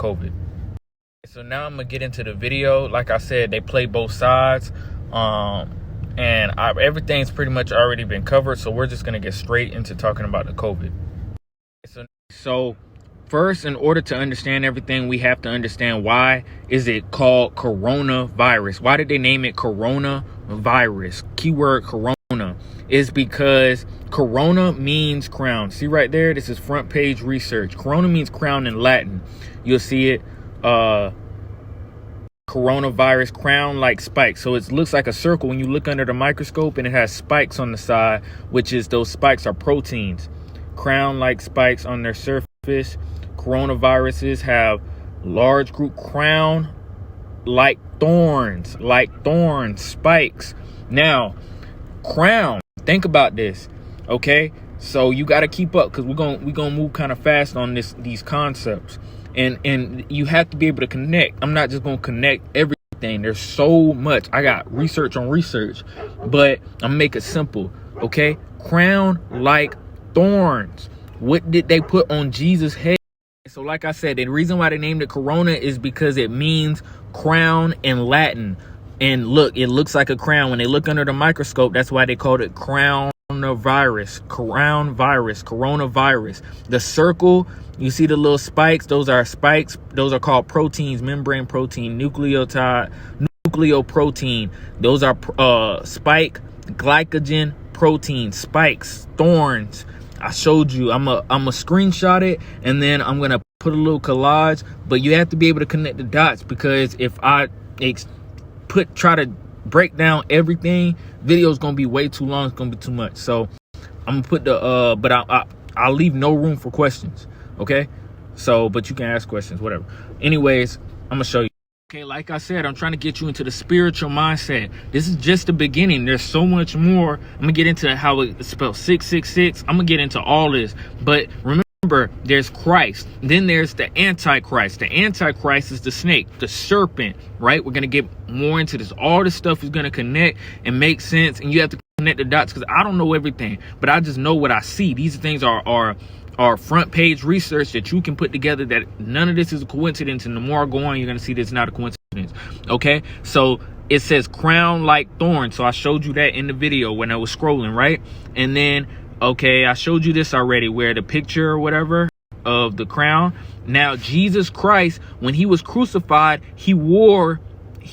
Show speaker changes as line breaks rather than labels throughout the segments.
COVID. So now I'm gonna get into the video. Like I said, they play both sides, and everything's pretty much already been covered. So we're just gonna get straight into talking about the COVID. So first, in order to understand everything, we have to understand why is it called coronavirus. Why did they name it coronavirus? Keyword corona is because corona means crown. See right there, this is front page research. Corona means crown in Latin. You'll see it, coronavirus, crown like spikes. So it looks like a circle when you look under the microscope, and it has spikes on the side, which is those spikes are proteins. Crown like spikes on their surface. Coronaviruses have large group crown like thorns, spikes. Now, crown, think about this, okay? So you got to keep up, because we're gonna move kind of fast on these concepts, and you have to be able to connect. I'm not just gonna connect everything. There's so much. I got research on research, but I'm gonna make it simple, okay? Crown like thorns. What did they put on Jesus' head? So like I said, the reason why they named it corona is because it means crown in Latin. And look, it looks like a crown. When they look under the microscope, that's why they called it coronavirus. The circle, you see the little spikes, those are spikes. Those are called proteins, membrane protein, nucleoprotein. Those are spike glycogen protein, spikes, thorns. I showed you. I'm a screenshot it, and then I'm gonna put a little collage. But you have to be able to connect the dots, because if I try to break down everything, video's gonna be way too long. It's gonna be too much. So I'm gonna put the but I'll leave no room for questions. Okay. So, but you can ask questions, whatever. Anyways, I'm gonna show you. Okay, like I said, I'm trying to get you into the spiritual mindset. This is just the beginning. There's so much more. I'm gonna get into how it's spelled 666. I'm gonna get into all this. But remember, there's Christ. Then there's the Antichrist. The Antichrist is the snake, the serpent, right? We're gonna get more into this. All this stuff is gonna connect and make sense, and you have to connect the dots, because I don't know everything, but I just know what I see. These things are front page research that you can put together, that none of this is a coincidence, and the more I go on, you're going to see that it's not a coincidence. Okay, so it says crown like thorn. So I showed you that in the video when I was scrolling, right? And then, okay, I showed you this already, where the picture or whatever of the crown. Now, Jesus Christ, when he was crucified, he wore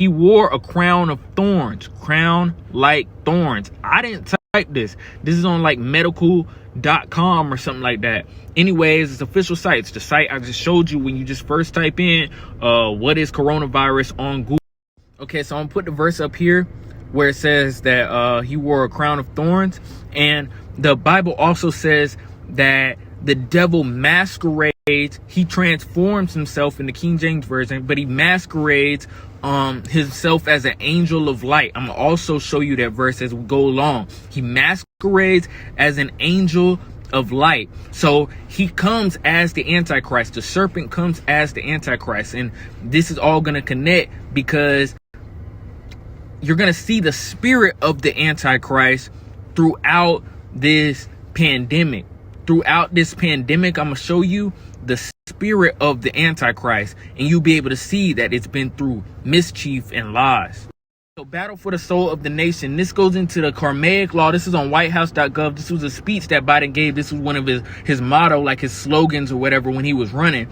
a crown of thorns, crown like thorns. I didn't type this. This is on like medical.com or something like that. Anyways, it's official site. It's the site I just showed you when you just first type in what is coronavirus on Google. Okay, so I'm gonna put the verse up here where it says that he wore a crown of thorns. And the Bible also says that the devil masquerades, he transforms himself in the King James Version, but he masquerades himself as an angel of light. I'm gonna also show you that verse as we go along. He masquerades as an angel of light. So he comes as the Antichrist. The serpent comes as the Antichrist. And this is all gonna connect, because you're gonna see the spirit of the Antichrist throughout this pandemic. Throughout this pandemic, I'm gonna show you the spirit of the Antichrist, and you'll be able to see that it's been through mischief and lies. So, battle for the soul of the nation. This goes into the Karmaic law. This is on whitehouse.gov. This was a speech that Biden gave. This was one of his motto, like his slogans or whatever, when he was running.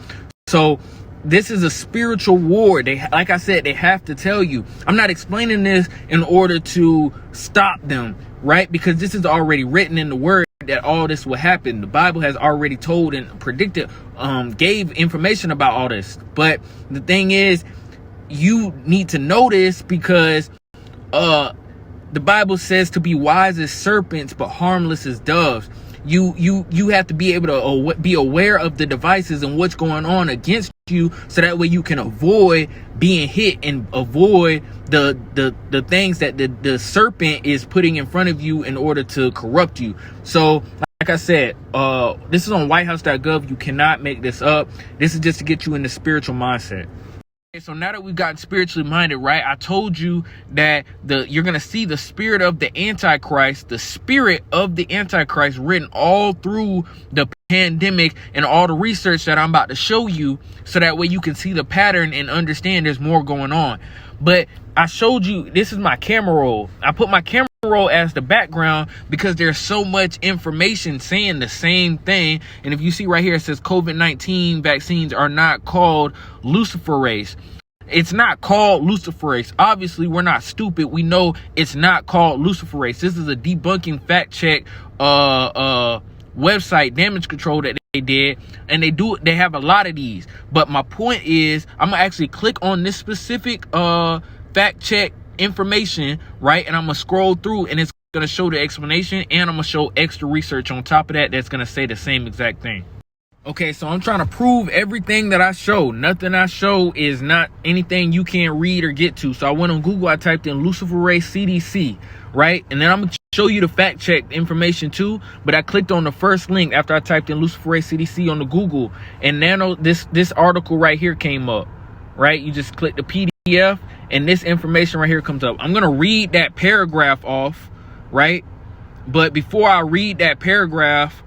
So this is a spiritual war. Like I said, they have to tell you. I'm not explaining this in order to stop them, right? Because this is already written in the word that all this will happen. The Bible has already told and predicted, gave information about all this. But the thing is, you need to know this, because the Bible says to be wise as serpents but harmless as doves. You have to be able to be aware of the devices and what's going on against you, so that way you can avoid being hit and avoid the things that the serpent is putting in front of you in order to corrupt you. So like I said, this is on whitehouse.gov. You cannot make this up. This is just to get you in the spiritual mindset. So now that we've gotten spiritually minded, right? I told you that you're going to see the spirit of the Antichrist, written all through the pandemic and all the research that I'm about to show you, so that way you can see the pattern and understand there's more going on. But I showed you, this is my camera roll. I put my camera roll as the background because there's so much information saying the same thing. And if you see right here, it says COVID-19 vaccines are not called luciferase. It's not called luciferase. Obviously, we're not stupid. We know it's not called luciferase. This is a debunking fact check website, damage control, that they did, and they have a lot of these. But my point is, I'm gonna actually click on this specific fact check information, right? And I'm gonna scroll through, and it's gonna show the explanation, and I'm gonna show extra research on top of that that's gonna say the same exact thing. Okay, so I'm trying to prove everything that I show. Nothing I show is not anything you can't read or get to. So I went on Google, I typed in luciferase CDC, right? And then I'm gonna show you the fact check information too. But I clicked on the first link after I typed in luciferase CDC on the Google, and then this article right here came up, right? You just click the PDF, and this information right here comes up. I'm gonna read that paragraph off, right? But before I read that paragraph,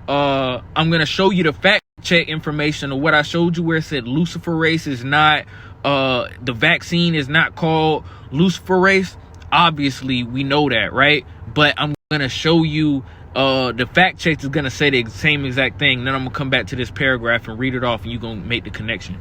I'm gonna show you the fact check information of what I showed you, where it said luciferase is not the vaccine is not called luciferase. Obviously we know that, right? But I'm gonna show you the fact check is gonna say the same exact thing. Then I'm gonna come back to this paragraph and read it off, and you're gonna make the connection.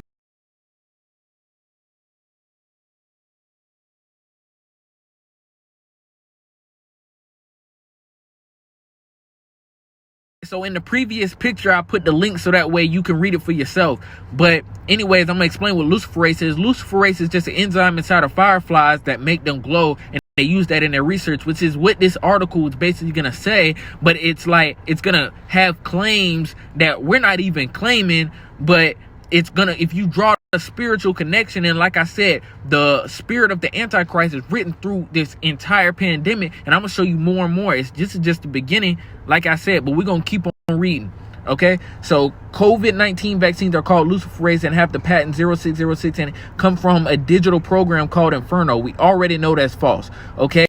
So in the previous picture, I put the link so that way you can read it for yourself. But anyways, I'm gonna explain what luciferase is. Luciferase is just an enzyme inside of fireflies that make them glow, and they use that in their research, which is what this article is basically gonna say. But it's like, it's gonna have claims that we're not even claiming, but it's gonna, if you draw a spiritual connection, and like I said, the spirit of the Antichrist is written through this entire pandemic, and I'm gonna show you more and more. This is just the beginning, like I said, but we're gonna keep on reading. Okay, so COVID-19 vaccines are called luciferase and have the patent 0606 and come from a digital program called Inferno. We already know that's false. Okay,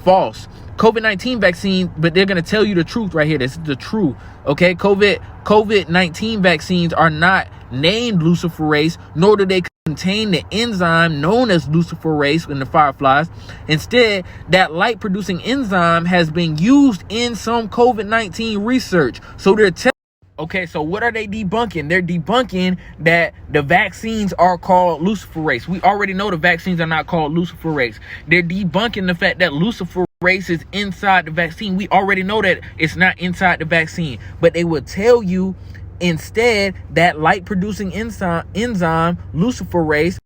false. COVID-19 vaccine, but they're going to tell you the truth right here. This is the truth. Okay, COVID-19 vaccines are not named luciferase, nor do they contain the enzyme known as luciferase in the fireflies. Instead, that light producing enzyme has been used in some COVID-19 research. So they're okay, so what are they debunking? They're debunking that the vaccines are called luciferase. We already know the vaccines are not called luciferase. They're debunking the fact that luciferase is inside the vaccine. We already know that it's not inside the vaccine. But they will tell you instead that light producing enzyme luciferase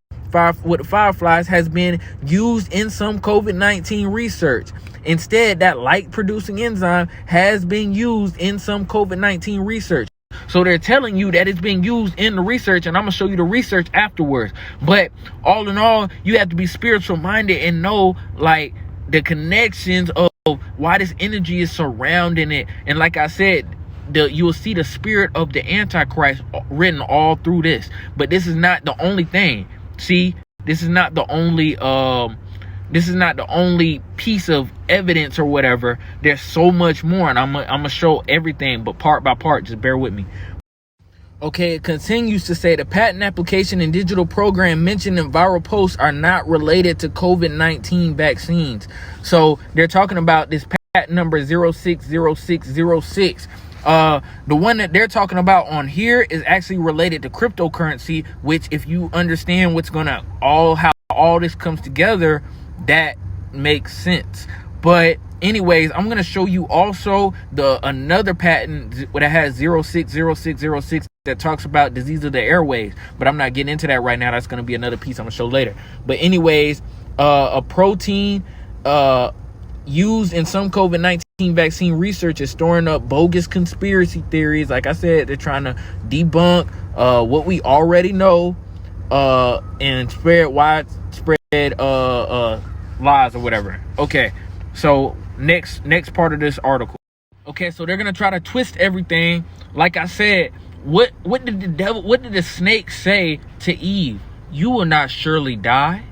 with fireflies has been used in some COVID-19 research. Instead, that light producing enzyme has been used in some COVID-19 research. So they're telling you that it's being used in the research, and I'm gonna show you the research afterwards. But all in all, you have to be spiritual minded and know like the connections of why this energy is surrounding it. And like I said, you will see the spirit of the Antichrist written all through this. But this is not the only thing. See, this is not the only piece of evidence or whatever. There's so much more, and I'm gonna show everything, but part by part. Just bear with me. Okay, it continues to say the patent application and digital program mentioned in viral posts are not related to COVID-19 vaccines. So they're talking about this patent number 060606. The one that they're talking about on here is actually related to cryptocurrency, which if you understand what's gonna how all this comes together, that makes sense. But anyways, I'm gonna show you also another patent that has 060606 that talks about disease of the airways, but I'm not getting into that right now. That's gonna be another piece I'm gonna show later. But anyways, a protein used in some COVID-19 vaccine research is storing up bogus conspiracy theories. Like I said, they're trying to debunk what we already know and spread widespread lies or whatever. Okay, so next part of this article. Okay, so they're gonna try to twist everything. Like I said, what did the snake say to Eve? you will not surely die.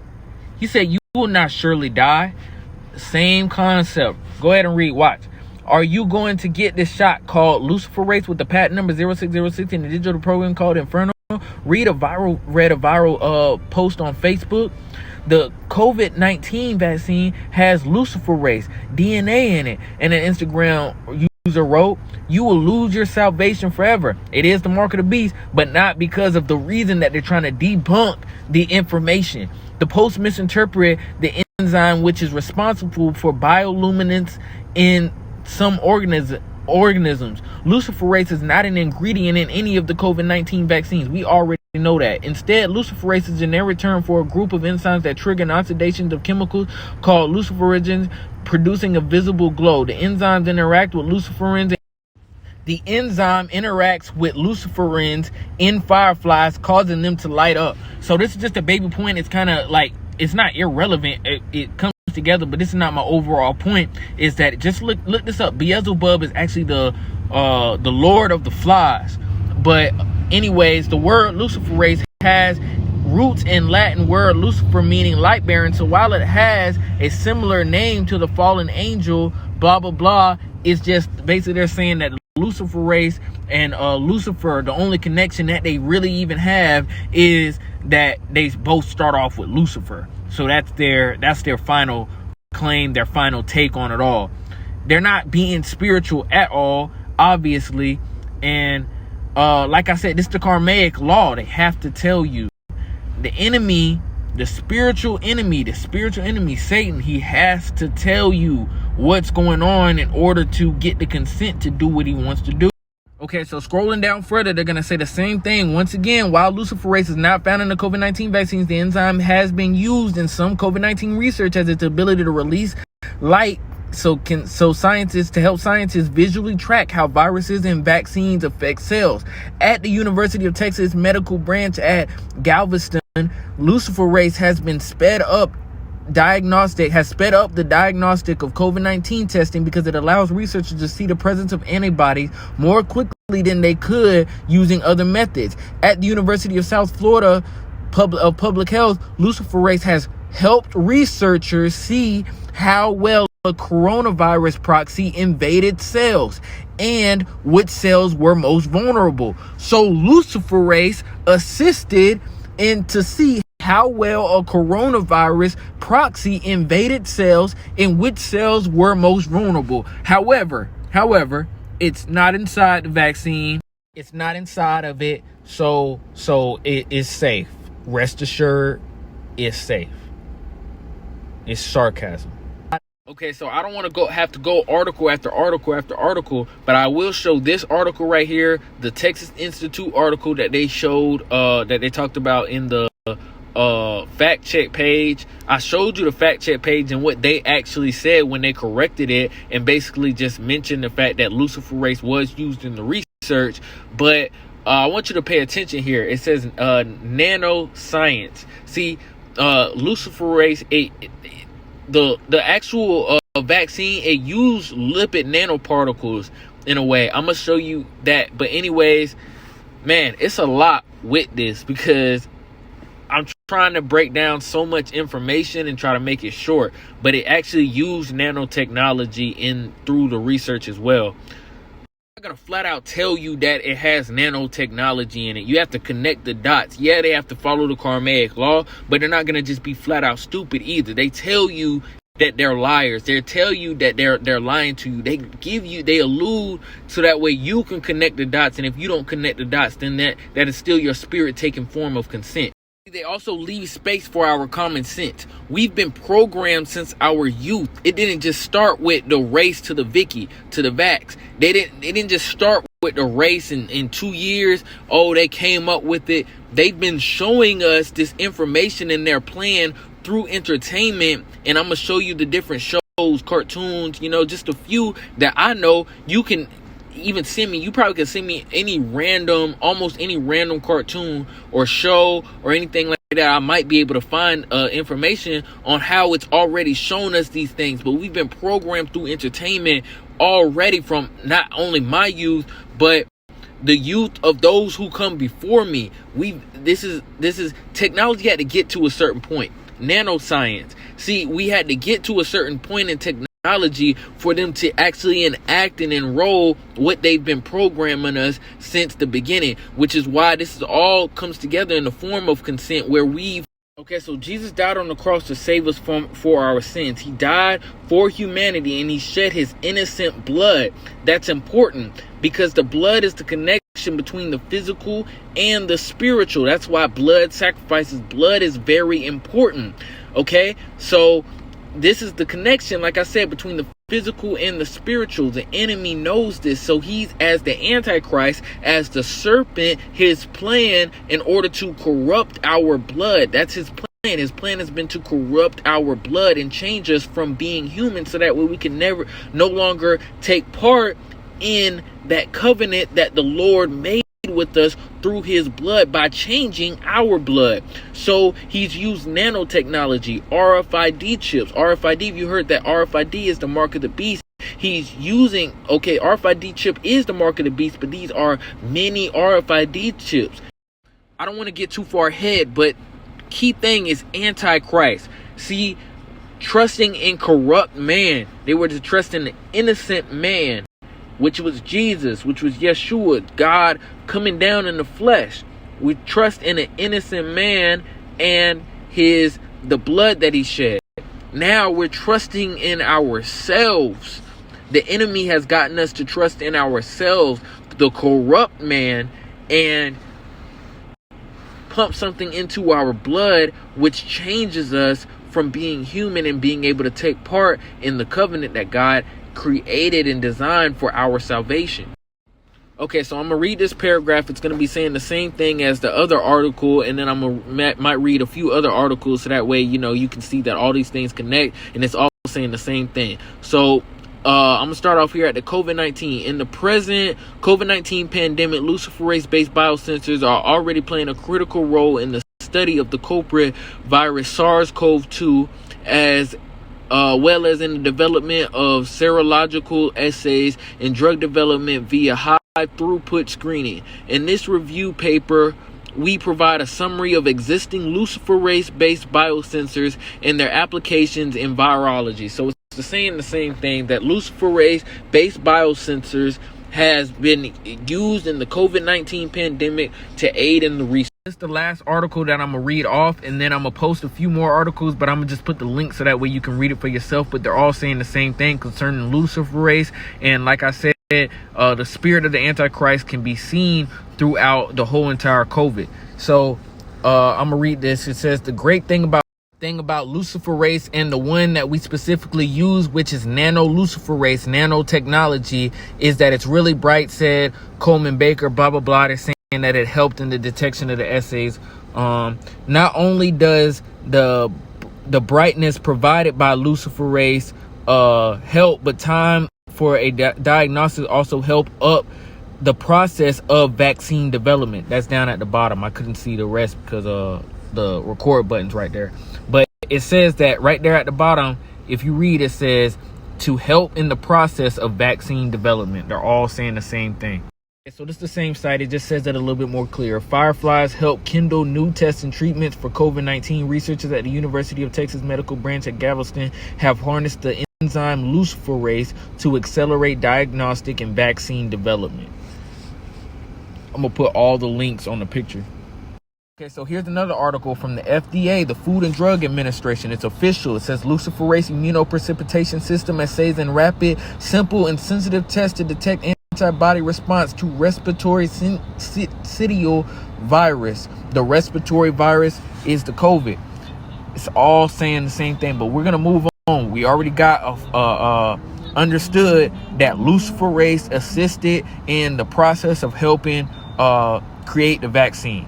He said, you will not surely die. Same concept. Go ahead and read. Watch. Are you going to get this shot called Lucifer Race with the patent number 0606 and the digital program called Inferno? Read a viral post on Facebook. The COVID-19 vaccine has Lucifer Race DNA in it, and an Instagram user wrote, you will lose your salvation forever. It is the mark of the beast, but not because of the reason that they're trying to debunk the information. The post misinterpret the enzyme which is responsible for bioluminescence in some organisms. Luciferase is not an ingredient in any of the COVID-19 vaccines. We already know that. Instead, luciferase is a generic term for a group of enzymes that trigger an oxidation of chemicals called luciferins, producing a visible glow. The enzyme interacts with luciferins in fireflies, causing them to light up. So this is just a baby point. It's kind of like, it's not irrelevant. It comes together, but this is not my overall point. Is that just look this up. Beelzebub is actually the lord of the flies. But anyways, the word luciferase has roots in Latin word Lucifer, meaning light bearing. So while it has a similar name to the fallen angel, blah blah blah, it's just basically they're saying that luciferase and Lucifer, the only connection that they really even have is that they both start off with Lucifer. So that's their final claim, their final take on it all. They're not being spiritual at all, obviously. And like I said, this is the karmic law. They have to tell you. The enemy, the spiritual enemy, Satan, he has to tell you what's going on in order to get the consent to do what he wants to do. Okay, so scrolling down further, they're going to say the same thing. Once again, while luciferase is not found in the COVID-19 vaccines, the enzyme has been used in some COVID-19 research as its ability to release light to help scientists visually track how viruses and vaccines affect cells. At the University of Texas Medical Branch at Galveston, luciferase has sped up the diagnostic of COVID-19 testing because it allows researchers to see the presence of antibodies more quickly than they could using other methods. At the University of South Florida Public Health, luciferase has helped researchers see how well a coronavirus proxy invaded cells and which cells were most vulnerable. So luciferase assisted to see how well a coronavirus proxy invaded cells and which cells were most vulnerable. However, it's not inside the vaccine. It's not inside of it. So it is safe. Rest assured, it's safe. It's sarcasm. Okay, so I don't want to have to go article after article after article, but I will show this article right here, the Texas Institute article that they showed, that they talked about in the fact check page. I showed you the fact check page and what they actually said when they corrected it, and basically just mentioned the fact that luciferase was used in the research. But I want you to pay attention here. It says nanoscience. See, luciferase, the actual vaccine, it used lipid nanoparticles in a way. I'm gonna show you that. But anyways, man, it's a lot with this because I'm trying to break down so much information and try to make it short, but it actually used nanotechnology through the research as well. I'm not gonna flat out tell you that it has nanotechnology in it. You have to connect the dots. Yeah, they have to follow the karmic law, but they're not gonna just be flat out stupid either. They tell you that they're liars. They tell you that they're lying to you. They allude so that way you can connect the dots. And if you don't connect the dots, then that is still your spirit taking form of consent. They also leave space for our common sense. We've been programmed since our youth. It didn't just start with the race to the Vicky, to the vax. They didn't just start with the race in 2 years. Oh, they came up with it. They've been showing us this information in their plan through entertainment. And I'm going to show you the different shows, cartoons, just a few that I know. You can even send me, you probably can send me almost any random cartoon or show or anything like that. I might be able to find information on how it's already shown us these things. But we've been programmed through entertainment already from not only my youth, but the youth of those who come before me. This is technology had to get to a certain point. Nanoscience. See, we had to get to a certain point in technology for them to actually enact and enroll what they've been programming us since the beginning, which is why this is all comes together in the form of consent, where okay, so Jesus died on the cross to save us for our sins. He died for humanity, and he shed his innocent blood. That's important, because the blood is the connection between the physical and the spiritual. That's why blood sacrifices. Blood is very important. Okay, so this is the connection, like I said, between the physical and the spiritual. The enemy knows this, so he's, as the Antichrist, as the serpent, his plan in order to corrupt our blood. That's his plan. His plan has been to corrupt our blood and change us from being human, so that way we can no longer take part in that covenant that the Lord made with us through his blood by changing our blood. So he's used nanotechnology, RFID chips. RFID, you heard that RFID is the mark of the beast. He's using, okay, RFID chip is the mark of the beast, but these are many RFID chips. I don't want to get too far ahead, but key thing is Antichrist. See, trusting in corrupt man. They were to trust in the innocent man, which was Jesus, which was Yeshua, God coming down in the flesh. We trust in an innocent man and the blood that he shed. Now we're trusting in ourselves. The enemy has gotten us to trust in ourselves, the corrupt man, and pump something into our blood, which changes us from being human and being able to take part in the covenant that God created and designed for our salvation. Okay, so I'm gonna read this paragraph. It's gonna be saying the same thing as the other article, and then might read a few other articles, so that way you can see that all these things connect, and it's all saying the same thing. So I'm gonna start off here at the COVID-19. In the present COVID-19 pandemic, luciferase-based biosensors are already playing a critical role in the study of the culprit virus SARS-CoV-2, as well as in the development of serological assays and drug development via high throughput screening. In this review paper, we provide a summary of existing luciferase-based biosensors and their applications in virology. So it's saying the same thing, that luciferase-based biosensors has been used in the COVID-19 pandemic to aid in the research. This is the last article that I'm going to read off, and then I'm going to post a few more articles, but I'm going to just put the link so that way you can read it for yourself. But they're all saying the same thing concerning luciferase. And like I said, the spirit of the Antichrist can be seen throughout the whole entire COVID. So I'm going to read this. It says, the great thing about luciferase, and the one that we specifically use, which is nanoluciferase, nanotechnology, is that it's really bright, said Coleman Baker, blah blah blah. They're saying that it helped in the detection of the assays. Not only does the brightness provided by luciferase help, but time for a diagnosis also help up the process of vaccine development. That's down at the bottom. I couldn't see the rest because the record button's right there, but it says that right there at the bottom, if you read, it says to help in the process of vaccine development. They're all saying the same thing. So this is the same site. It just says that a little bit more clear. Fireflies help kindle new tests and treatments for COVID-19. Researchers at the University of Texas Medical Branch at Galveston have harnessed the enzyme luciferase to accelerate diagnostic and vaccine development. I'm gonna put all the links on the picture. Okay, so here's another article from the FDA, the Food and Drug Administration. It's official. It says luciferase immunoprecipitation system assays and rapid, simple, and sensitive tests to detect antibody response to respiratory syncytial virus. The respiratory virus is the COVID. It's all saying the same thing, but we're gonna move on. We already got understood that luciferase assisted in the process of helping create the vaccine.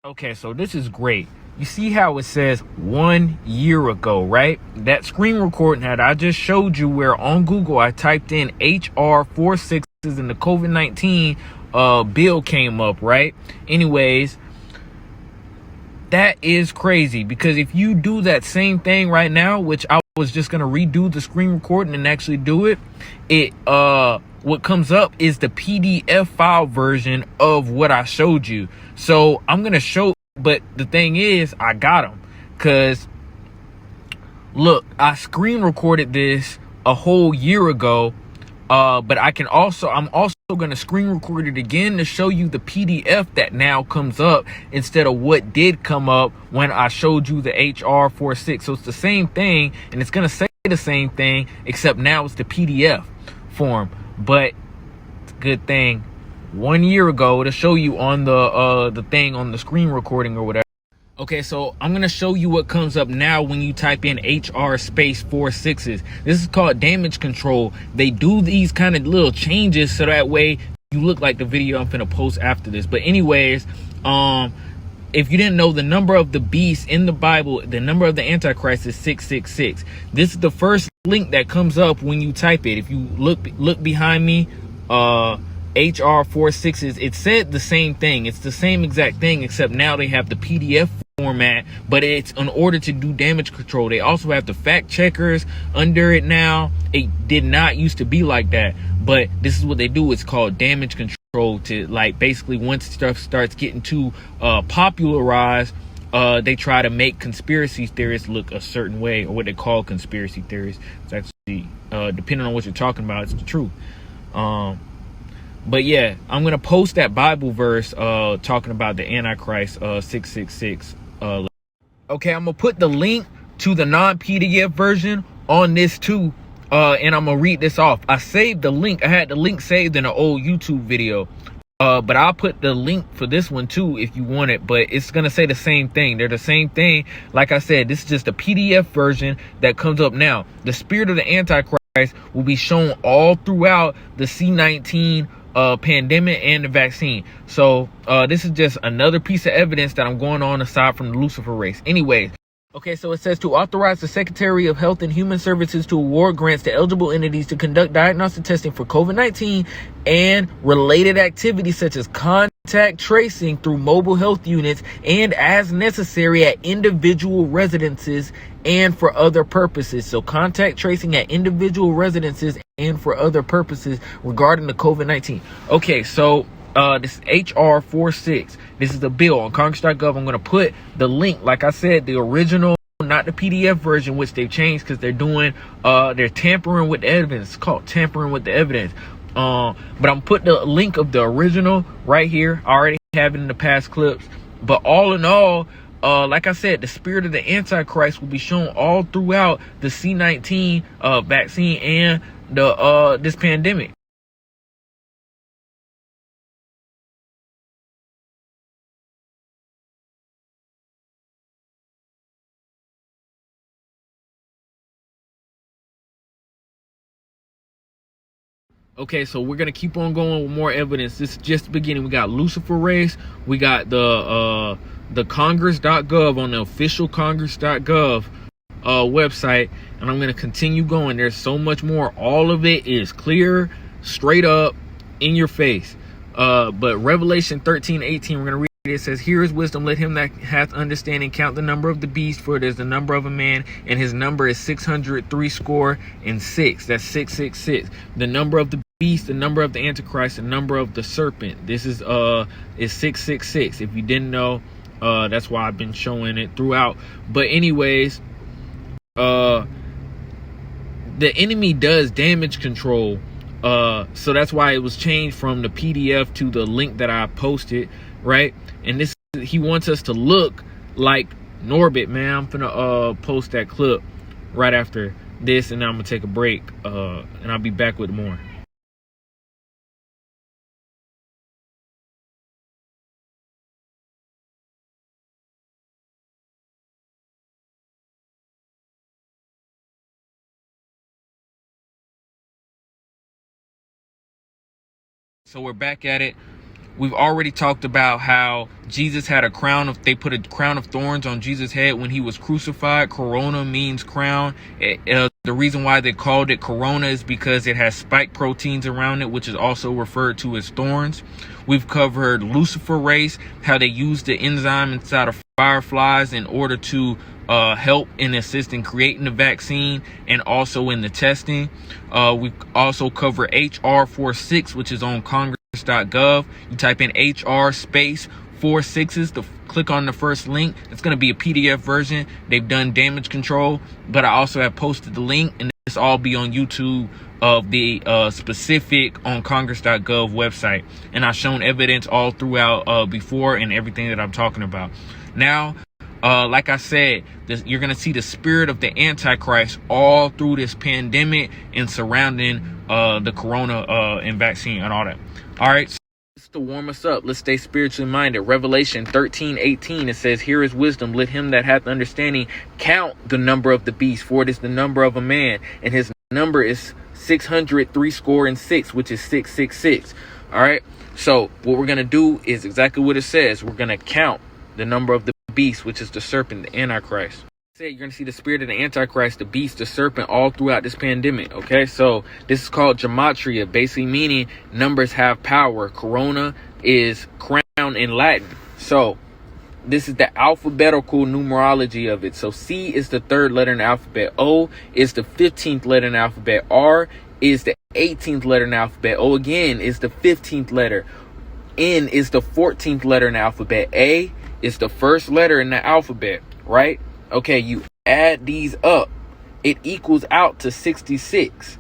Okay, so this is great. You see how it says 1 year ago, right? That screen recording that I just showed you, where on Google I typed in HR 46s and the COVID-19 bill came up, right? Anyways, that is crazy, because if you do that same thing right now, which I was just gonna redo the screen recording and actually do it, what comes up is the PDF file version of what I showed you. So I'm gonna show, but the thing is, I got them, because look, I screen recorded this a whole year ago. But I'm also going to screen record it again to show you the PDF that now comes up instead of what did come up when I showed you the HR 46. So it's the same thing, and it's going to say the same thing, except now it's the PDF form. But it's a good thing 1 year ago to show you on the thing on the screen recording or whatever. Okay, so I'm going to show you what comes up now when you type in HR space 46s. This is called damage control. They do these kind of little changes so that way you look like the video I'm finna post after this. But anyways, if you didn't know, the number of the beast in the Bible, the number of the Antichrist is 666. This is the first link that comes up when you type it. If you look behind me, HR 46s, it said the same thing. It's the same exact thing, except now they have the PDF format, but it's in order to do damage control. They also have the fact checkers under it now. It did not used to be like that, but this is what they do. It's called damage control, to like basically once stuff starts getting too popularized, they try to make conspiracy theorists look a certain way, or what they call conspiracy theories. It's actually depending on what you're talking about, it's the truth. But yeah, I'm gonna post that Bible verse talking about the Antichrist 666. Okay, I'm gonna put the link to the non-PDF version on this too, and I'm gonna read this off. I saved the link. I had the link saved in an old YouTube video, but I'll put the link for this one too if you want it. But it's gonna say the same thing. They're the same thing. Like I said, this is just a PDF version that comes up now. The spirit of the Antichrist will be shown all throughout the C19 pandemic and the vaccine. So this is just another piece of evidence that I'm going on aside from the Lucifer race. Anyways, okay, so it says to authorize the Secretary of Health and Human Services to award grants to eligible entities to conduct diagnostic testing for COVID-19 and related activities such as contact tracing through mobile health units and as necessary at individual residences and for other purposes. So contact tracing at individual residences and for other purposes regarding the COVID-19. Okay, so this HR 46, this is the bill on Congress.gov. I'm going to put the link, like I said, the original, not the PDF version, which they've changed because they're doing, they're tampering with the evidence. It's called tampering with the evidence. But I'm putting the link of the original right here. I already have it in the past clips. But all in all, like I said, the spirit of the Antichrist will be shown all throughout the C19 vaccine and the this pandemic. Okay, so we're gonna keep on going with more evidence. This is just the beginning. We got Lucifer race. We got the Congress.gov on the official Congress.gov website, and I'm gonna continue going. There's so much more. All of it is clear, straight up, in your face. But Revelation 13:18, we're gonna read. It says, "Here is wisdom. Let him that hath understanding count the number of the beast, for it is the number of a man, and his number is 666. That's 666. The number of the beast, the number of the Antichrist, the number of the serpent. This is 666. If you didn't know, that's why I've been showing it throughout. But anyways, the enemy does damage control. So that's why it was changed from the PDF to the link that I posted, right? And this, he wants us to look like Norbit, man. I'm gonna post that clip right after this, and then I'm gonna take a break, and I'll be back with more. So we're back at it. We've already talked about how Jesus had they put a crown of thorns on Jesus' head when he was crucified. Corona means crown. The reason why they called it corona is because it has spike proteins around it, which is also referred to as thorns. We've covered luciferase, how they use the enzyme inside of fireflies in order to help and assist in creating the vaccine and also in the testing. We also cover HR 46, which is on congress.gov. You type in HR space 46s to click on the first link. It's going to be a PDF version. They've done damage control, but I also have posted the link, and this all be on YouTube of the specific on congress.gov website. And I've shown evidence all throughout before and everything that I'm talking about. Now, like I said, you're going to see the spirit of the Antichrist all through this pandemic and surrounding the corona and vaccine and all that. All right. Just to warm us up, let's stay spiritually minded. Revelation 13:18, it says, "Here is wisdom. Let him that hath understanding count the number of the beast, for it is the number of a man, and his number is 666, which is 666. All right. So what we're going to do is exactly what it says. We're going to count the number of the beast, which is the serpent, the Antichrist. You're going to see the spirit of the Antichrist, the beast, the serpent, all throughout this pandemic. Okay, so this is called gematria, basically meaning numbers have power. Corona is crown in Latin. So this is the alphabetical numerology of it. So C is the third letter in the alphabet. O is the 15th letter in the alphabet. R is the 18th letter in the alphabet. O again is the 15th letter. N is the 14th letter in the alphabet. A is the first letter in the alphabet, right? Okay, you add these up, it equals out to 66.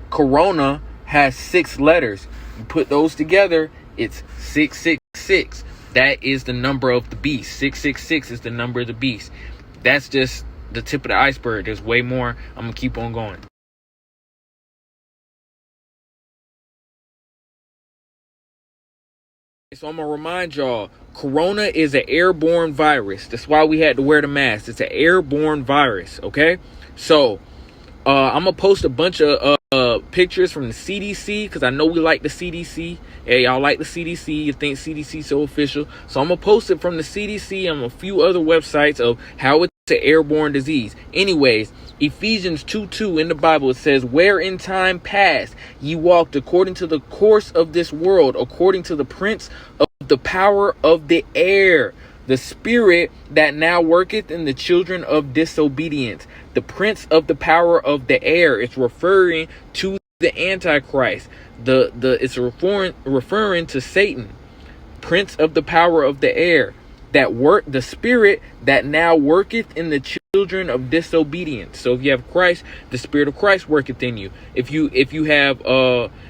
Corona has 6 letters. You put those together, it's 666. That is the number of the beast. 666 is the number of the beast. That's just the tip of the iceberg. There's way more. I'm going to keep on going. So I'm going to remind y'all, corona is an airborne virus. That's why we had to wear the mask. It's an airborne virus, okay? So I'm going to post a bunch of pictures from the CDC, because I know we like the CDC. Hey, y'all like the CDC. You think CDC so official. So I'm going to post it from the CDC and a few other websites of how it's an airborne disease. Anyways, Ephesians 2:2 in the Bible, it says, "Where in time past ye walked according to the course of this world, according to the prince of the power of the air, the spirit that now worketh in the children of disobedience." The prince of the power of the air, it's referring to the Antichrist. It's referring to Satan. Prince of the power of the air, the spirit that now worketh in the children of disobedience. So if you have Christ, the spirit of Christ worketh in you. If you have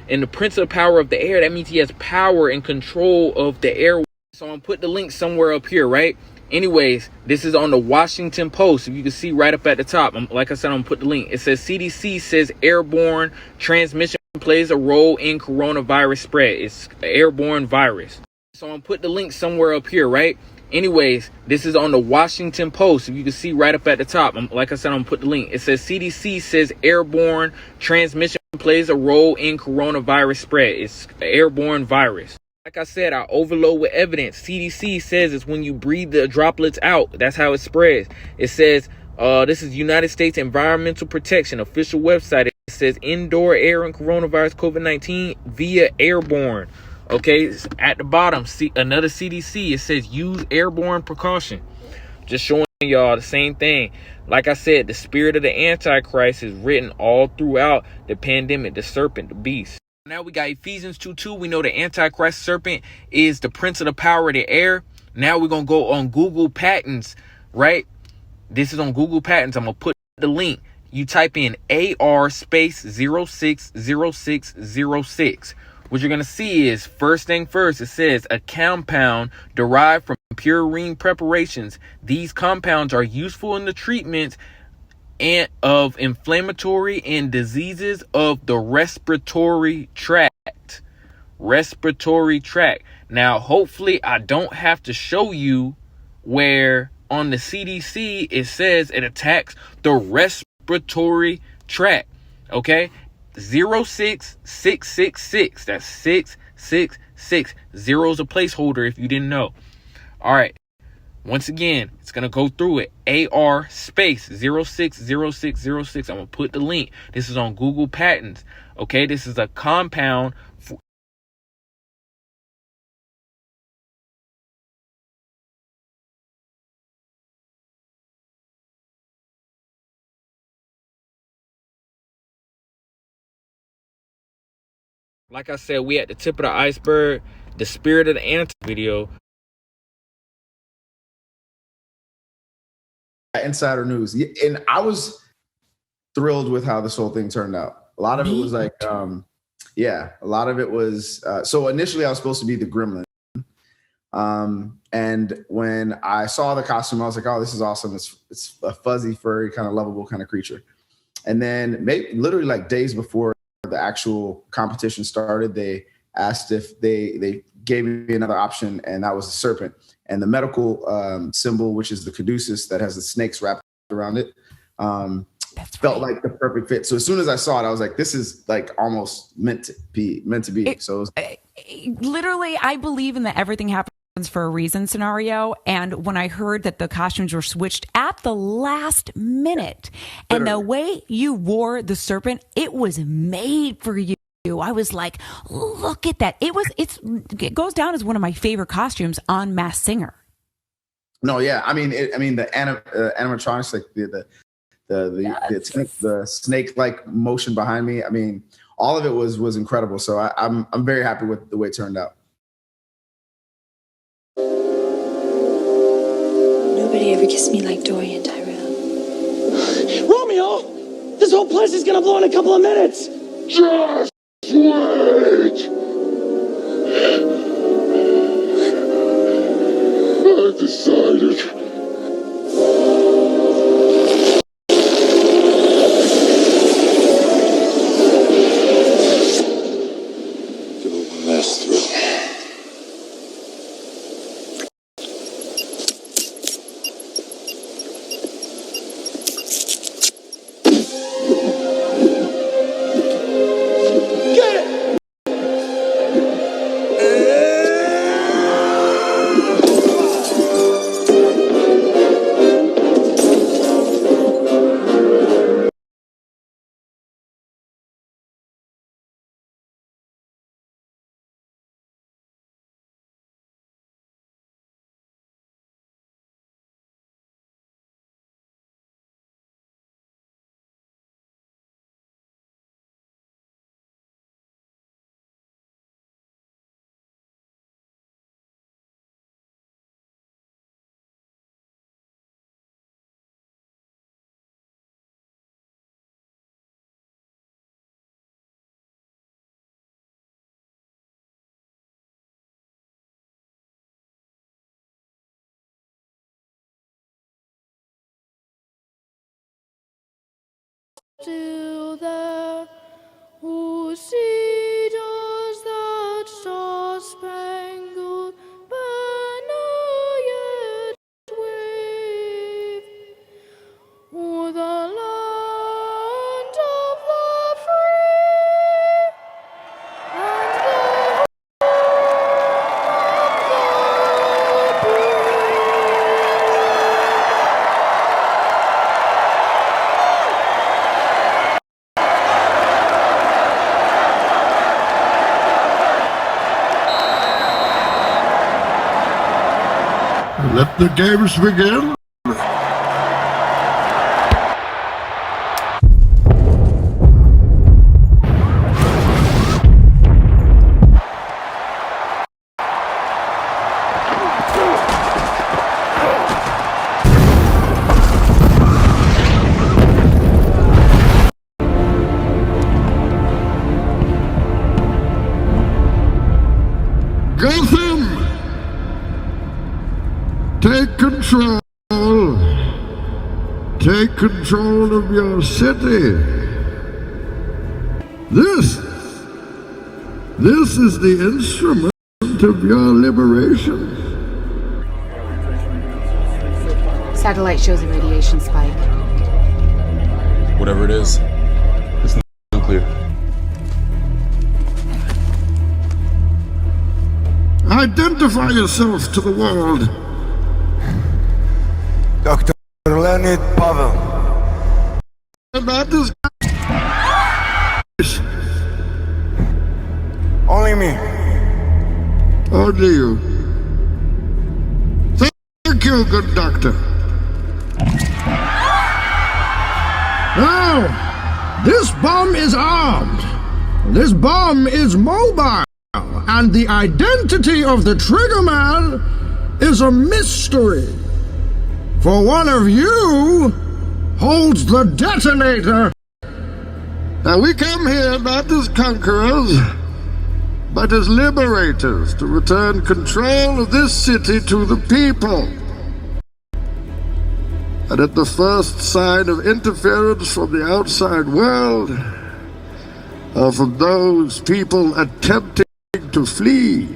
in the prince of power of the air, that means he has power and control of the air. So I'm gonna put the link somewhere up here, right? Anyways, this is on the Washington Post. If you can see right up at the top, like I said, I'm gonna put the link. It says CDC says airborne transmission plays a role in coronavirus spread. It's an airborne virus. So I'm gonna put the link somewhere up here, right? Anyways, this is on the Washington Post. If you can see right up at the top, like I said, I'm gonna put the link. It says CDC says airborne transmission plays a role in coronavirus spread. It's an airborne virus. Like I said, I overload with evidence. CDC says it's when you breathe the droplets out. That's how it spreads. It says, this is United States Environmental Protection official website. It says indoor air and coronavirus COVID-19 via airborne. Okay, at the bottom, see another CDC. It says use airborne precaution. Just showing y'all the same thing. Like I said, the spirit of the Antichrist is written all throughout the pandemic, the serpent, the beast. Now we got Ephesians 2:2. We know the Antichrist serpent is the prince of the power of the air. Now we're going to go on Google Patents, right? This is on Google Patents. I'm going to put the link. You type in AR space 060606. What you're going to see is, first thing first, it says a compound derived from purine preparations. These compounds are useful in the treatment and of inflammatory and diseases of the respiratory tract. Now, hopefully I don't have to show you where on the CDC it says it attacks the respiratory tract. Okay, 06666. That's 666. 6. 0 is a placeholder if you didn't know. All right. Once again, it's going to go through it. AR space 060606. I'm going to put the link. This is on Google Patents. Okay, this is a compound. Like I said, we at the tip of the iceberg. The spirit of the Antichrist video.
Insider news. And I was thrilled with how this whole thing turned out. A lot of it was like, a lot of it was, so initially I was supposed to be the gremlin. And when I saw the costume, I was like, oh, this is awesome. It's a fuzzy, furry, kind of lovable kind of creature. And then literally like days before the actual competition started, they asked if they gave me another option, and that was the serpent. And the medical symbol, which is the caduceus that has the snakes wrapped around it, felt like the perfect fit. So as soon as I saw it, I was like, this is like almost meant to be. So it was,
literally, I believe in the everything happens for a reason scenario. And when I heard that the costumes were switched at the last minute, and the way you wore the serpent, it was made for you. I was like, look at that. It goes down as one of my favorite costumes on Masked Singer.
No, yeah. I mean, the animatronics, like the snake-like motion behind me. I mean, all of it was incredible. So I'm very happy with the way it turned out.
Nobody ever kissed me like Dorian, Tyrell.
Romeo, this whole place is gonna blow in a couple of minutes. Just wait. I decided.
Still there, who see does that star-spangled banner yet wave, o'er the land of the free and the home of the brave.
Let the games begin. Gotham! Take control. Take control of your city. This is the instrument of your liberation.
Satellite shows a radiation spike.
Whatever it is, it's nuclear.
Identify yourself to the world.
Dr. Leonid Pavel.
And that is
Only me.
only you. Thank you, good doctor. Now, this bomb is armed. This bomb is mobile. And the identity of the triggerman is a mystery. For one of you holds the detonator. Now we come here not as conquerors, but as liberators to return control of this city to the people. And at the first sign of interference from the outside world, or from those people attempting to flee,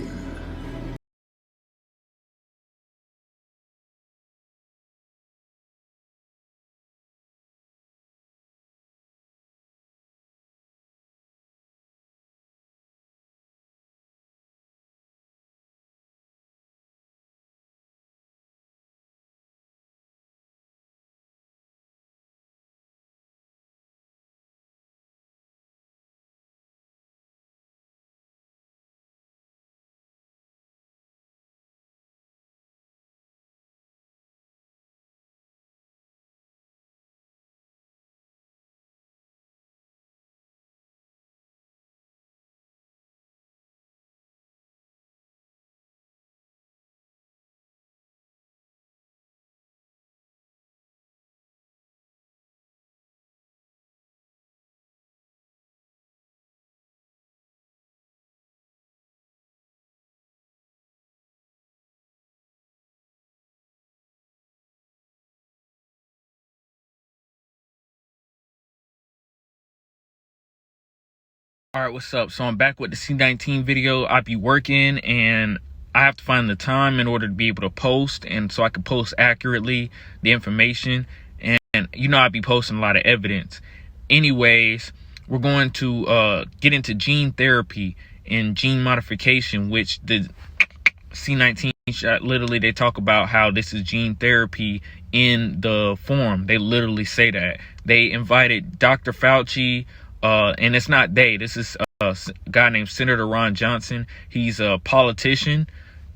All right, what's up? So I'm back with the C19 video. I be working and I have to find the time in order to be able to post, and so I can post accurately the information. And you know, I be posting a lot of evidence. Anyways, we're going to get into gene therapy and gene modification, which the C19 shot, literally they talk about how this is gene therapy in the form. They literally say that. They invited Dr. Fauci, and it's not they, this is a guy named Senator Ron Johnson. He's a politician,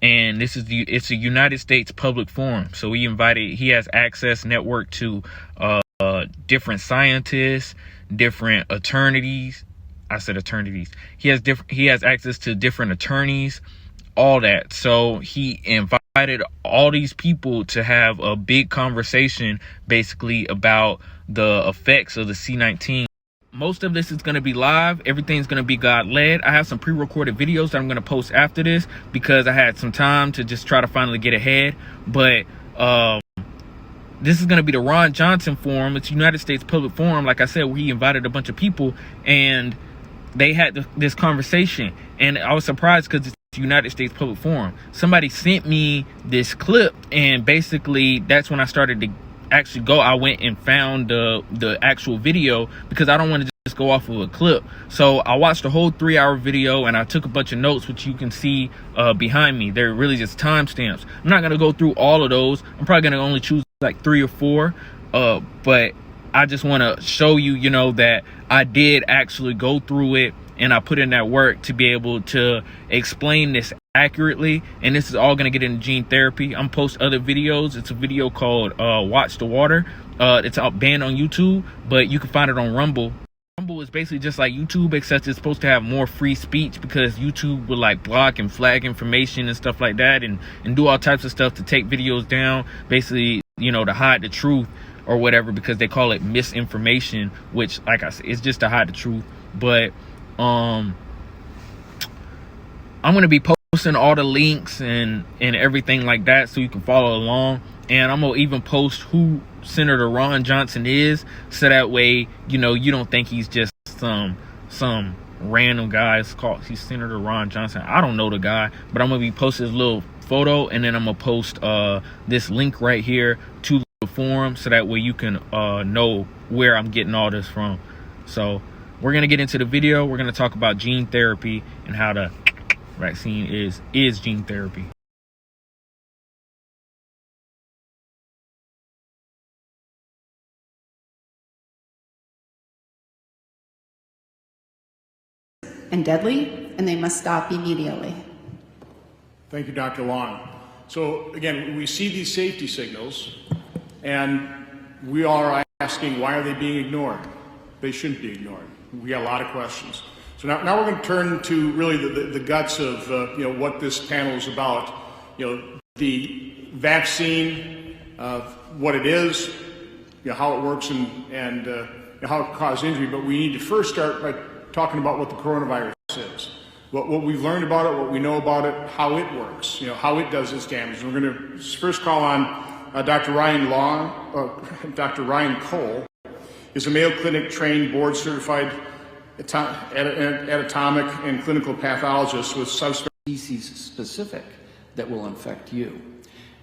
and this is it's a United States public forum. So he has access network to different scientists, different attorneys. I said attorneys. He has access to different attorneys, all that. So he invited all these people to have a big conversation basically about the effects of the C19. Most of this is going to be live. Everything's going to be God-led. I have some pre-recorded videos that I'm going to post after this because I had some time to just try to finally get ahead. But this is going to be the Ron Johnson Forum. It's United States Public Forum, like I said, where he invited a bunch of people, and they had this conversation. And I was surprised because it's United States Public Forum. Somebody sent me this clip, and basically that's when I started to actually go. I went and found the actual video because I don't want to just go off of a clip. So I watched the whole 3-hour video, and I took a bunch of notes, which you can see behind me. They're really just timestamps. I'm not going to go through all of those. I'm probably going to only choose like 3 or 4, but I just want to show you, you know, that I did actually go through it, and I put in that work to be able to explain this accurately. And this is all going to get into gene therapy. I'm post other videos. It's a video called Watch the Water. It's out banned on YouTube, but you can find it on Rumble. Rumble is basically just like YouTube, except it's supposed to have more free speech, because YouTube will like block and flag information and stuff like that, and do all types of stuff to take videos down, basically, you know, to hide the truth or whatever, because they call it misinformation, which, like I said, it's just to hide the truth. But I'm going to be posting all the links and everything like that, so you can follow along. And I'm going to even post who Senator Ron Johnson is, so that way, you know, you don't think he's just some random guy. He's Senator Ron Johnson. I don't know the guy, but I'm going to be posting his little photo, and then I'm going to post this link right here to the forum, so that way you can know where I'm getting all this from. So we're going to get into the video. We're going to talk about gene therapy and how to vaccine is gene therapy.
And deadly, and they must stop immediately.
Thank you, Dr. Long. So again, we see these safety signals, and we are asking, why are they being ignored? They shouldn't be ignored. We got a lot of questions. So now we're going to turn to really the guts of what this panel is about. The vaccine, what it is, how it works, and how it causes injury. But we need to first start by talking about what the coronavirus is, what we've learned about it, what we know about it, how it works, how it does its damage. And we're going to first call on Dr. Ryan Dr. Ryan Cole is a Mayo Clinic trained, board certified anatomic and clinical pathologist with
species specific that will infect you.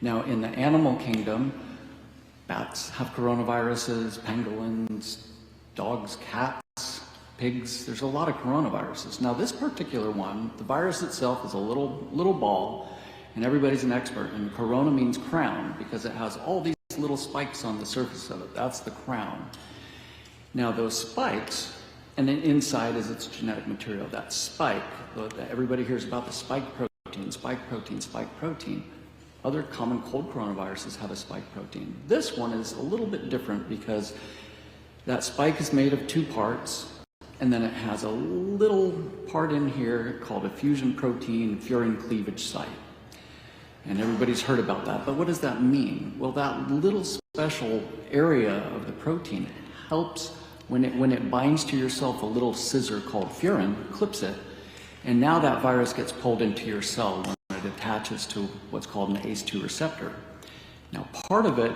Now, in the animal kingdom, bats have coronaviruses, pangolins, dogs, cats, pigs. There's a lot of coronaviruses. Now, this particular one, the virus itself is a little ball, and everybody's an expert. And corona means crown because it has all these little spikes on the surface of it. That's the crown. Now, those spikes, and then inside is its genetic material. That spike, everybody hears about the spike protein, spike protein, spike protein. Other common cold coronaviruses have a spike protein. This one is a little bit different because that spike is made of two parts, and then it has a little part in here called a fusion protein furin cleavage site. And everybody's heard about that, but what does that mean? Well, that little special area of the protein helps when it binds to yourself, a little scissor called furin clips it, and now that virus gets pulled into your cell when it attaches to what's called an ACE2 receptor. Now, part of it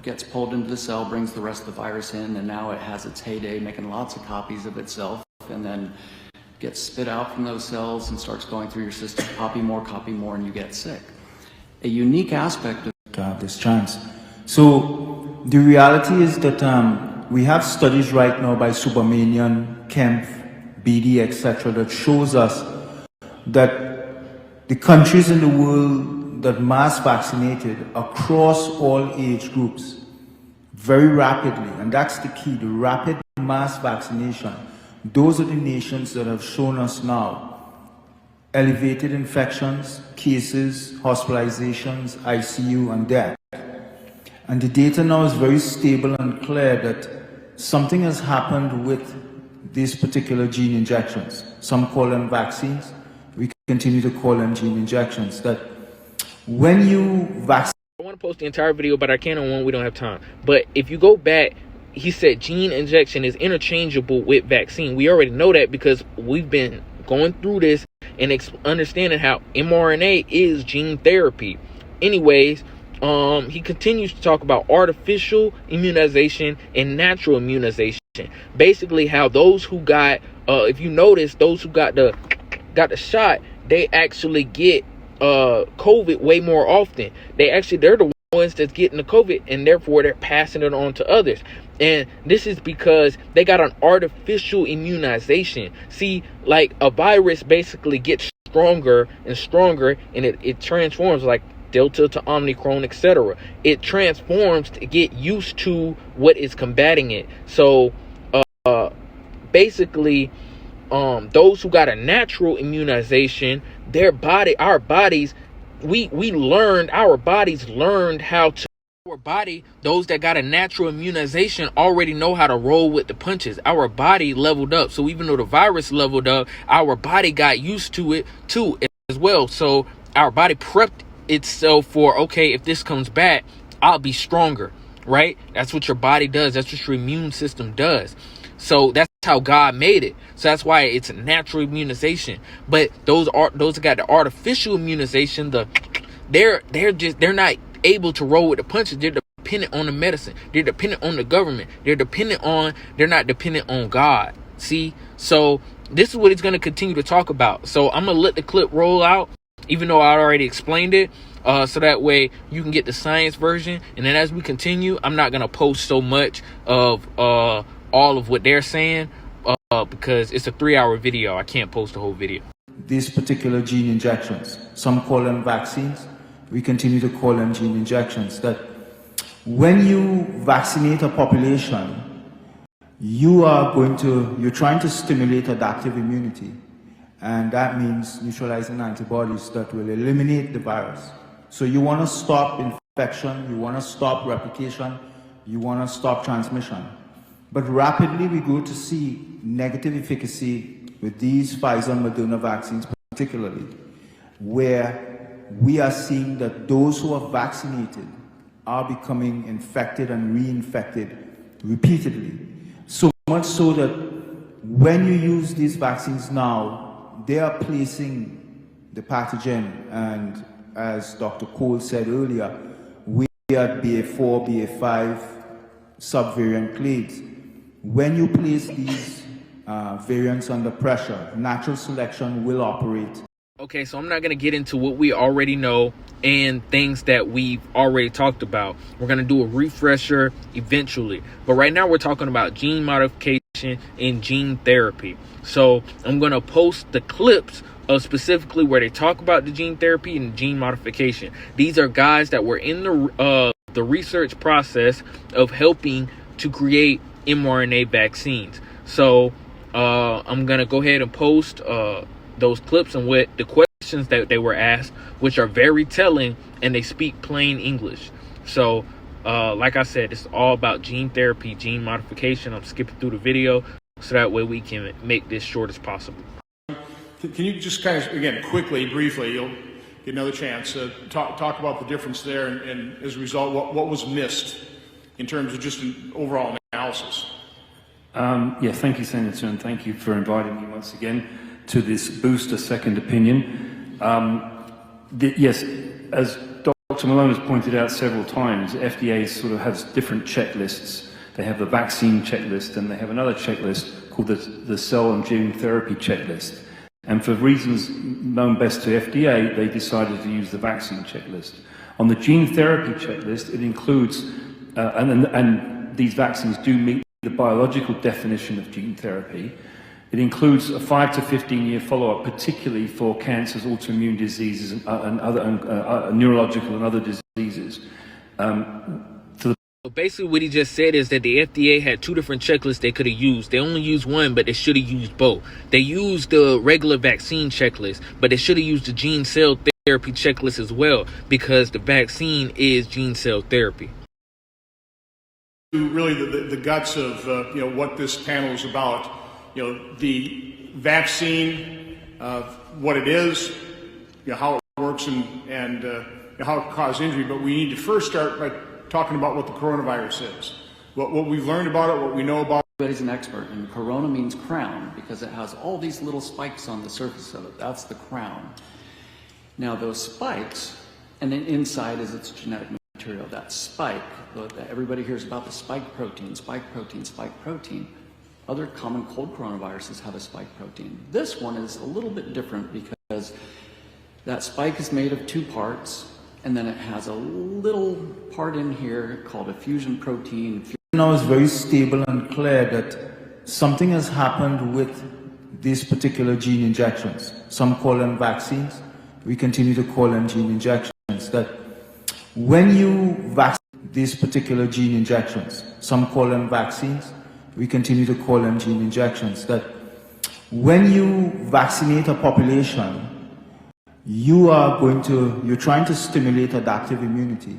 gets pulled into the cell, brings the rest of the virus in, and now it has its heyday making lots of copies of itself, and then gets spit out from those cells and starts going through your system, copy more, and you get sick. A unique aspect of
this chance. So the reality is that we have studies right now by Subramanian, Kempf, BD, etc. that shows us that the countries in the world that mass vaccinated across all age groups very rapidly, and that's the key, the rapid mass vaccination. Those are the nations that have shown us now elevated infections, cases, hospitalizations, ICU, and death. And the data now is very stable and clear that something has happened with these particular gene injections. Some call them vaccines. We continue to call them gene injections. That when you vaccinate...
I want to post the entire video, but I can't on one. We don't have time. But if you go back, he said gene injection is interchangeable with vaccine. We already know that because we've been going through this and understanding how mRNA is gene therapy. Anyways, he continues to talk about artificial immunization and natural immunization. Basically, how those who got, if you notice, those who got the shot, they actually get COVID way more often. They're the ones that's getting the COVID, and therefore they're passing it on to others. And this is because they got an artificial immunization. See, like a virus basically gets stronger and stronger, and it transforms like Delta to Omicron, etc. It transforms to get used to what is combating it. So basically, those who got a natural immunization, our bodies learned how to. Our body, those that got a natural immunization already know how to roll with the punches. Our body leveled up. So even though the virus leveled up, our body got used to it too as well. So our body prepped itself for, okay, if this comes back, I'll be stronger, right? That's what your body does. That's what your immune system does. So that's how God made it. So that's why it's a natural immunization. But those that got the artificial immunization, they're not able to roll with the punches. They're dependent on the medicine. They're dependent on the government. They're not dependent on God. See? So this is what he's going to continue to talk about. So I'm going to let the clip roll out, even though I already explained it, so that way you can get the science version. And then as we continue, I'm not going to post so much of all of what they're saying because it's a 3-hour video. I can't post the whole video.
these particular gene injections. Some call them vaccines. We continue to call them gene injections. That when you vaccinate a population, you're trying to stimulate adaptive immunity. And that means neutralizing antibodies that will eliminate the virus. So you want to stop infection, you want to stop replication, you want to stop transmission. But rapidly we go to see negative efficacy with these Pfizer and Moderna vaccines particularly, where we are seeing that those who are vaccinated are becoming infected and reinfected repeatedly. So much so that when you use these vaccines now, they are placing the pathogen, and as Dr. Cole said earlier, we are BA4, BA5 subvariant clades. When you place these variants under pressure, natural selection will operate.
Okay, so I'm not going to get into what we already know and things that we've already talked about. We're going to do a refresher eventually. But right now we're talking about gene modification and gene therapy. So I'm going to post the clips of specifically where they talk about the gene therapy and gene modification. These are guys that were in the research process of helping to create mRNA vaccines. So I'm going to go ahead and post those clips and what the questions that they were asked, which are very telling, and they speak plain English. So like I said, it's all about gene therapy, gene modification. I'm skipping through the video so that way we can make this short as possible.
Can you just kind of, again, quickly, briefly, you'll get another chance, talk about the difference there, and as a result, what was missed in terms of just an overall analysis?
Yeah, thank you, Senator, and thank you for inviting me once again to this booster second opinion. Yes, as Dr. Malone has pointed out several times, FDA sort of has different checklists. They have the vaccine checklist, and they have another checklist called the cell and gene therapy checklist. And for reasons known best to FDA, they decided to use the vaccine checklist. On the gene therapy checklist, it includes, and these vaccines do meet the biological definition of gene therapy. It includes a 5 to 15-year follow-up, particularly for cancers, autoimmune diseases, and other neurological and other diseases.
So basically what he just said is that the FDA had two different checklists they could have used. They only used one, but they should have used both. They used the regular vaccine checklist, but they should have used the gene cell therapy checklist as well, because the vaccine is gene cell therapy.
Really the guts of what this panel is about, the vaccine, what it is, how it works, and how it causes injury. But we need to first start by talking about what the coronavirus is, what we've learned about it, what we know about it.
Everybody's an expert, and corona means crown because it has all these little spikes on the surface of it. That's the crown. Now those spikes, and then inside is its genetic material. That spike, everybody hears about the spike protein, spike protein, spike protein. Other common cold coronaviruses have a spike protein. This one is a little bit different because that spike is made of two parts, and then it has a little part in here called a fusion protein.
Now it's very stable and clear that something has happened with these particular gene injections. Some call them vaccines. We continue to call them gene injections. That when you vaccinate these particular gene injections, some call them vaccines. We continue to call them gene injections. That when you vaccinate a population, you're trying to stimulate adaptive immunity,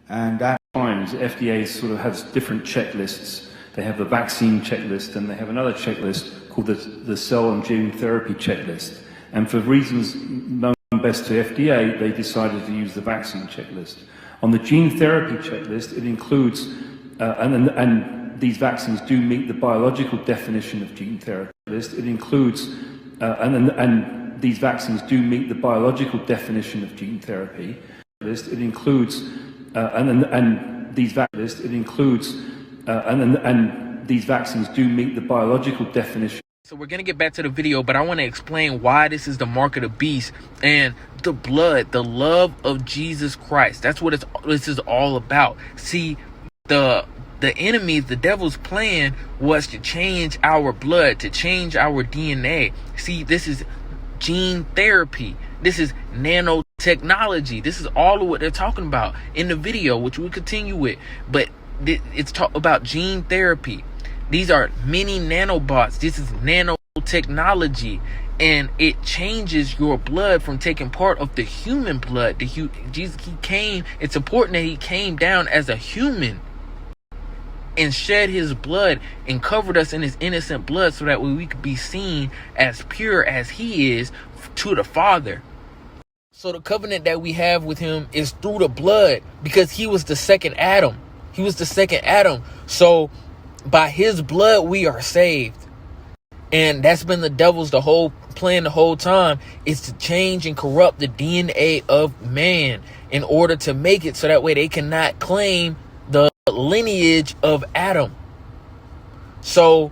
and that
times FDA sort of has different checklists. They have the vaccine checklist, and they have another checklist called the cell and gene therapy checklist. And for reasons known best to FDA, they decided to use the vaccine checklist. On the gene therapy checklist, it includes, and these vaccines do meet the biological definition of gene therapy. It includes, and these vaccines do meet the biological definition of gene therapy. It includes, and these vaccines do meet the biological definition.
So we're going to get back to the video, but I want to explain why this is the mark of the beast and the blood, the love of Jesus Christ. That's what this is all about. See, the enemy, the devil's plan was to change our blood, to change our DNA. See, this is gene therapy. This is nanotechnology. This is all of what they're talking about in the video, which we'll continue with. But it's talk about gene therapy. These are mini nanobots. This is nanotechnology. And it changes your blood from taking part of the human blood. Jesus, he came. It's important that he came down as a human and shed his blood and covered us in his innocent blood so that we could be seen as pure as he is to the Father. So the covenant that we have with him is through the blood, because he was the second Adam. He was the second Adam. So by his blood, we are saved. And that's been the devil's the whole plan the whole time, is to change and corrupt the DNA of man in order to make it so that way they cannot claim the lineage of Adam. So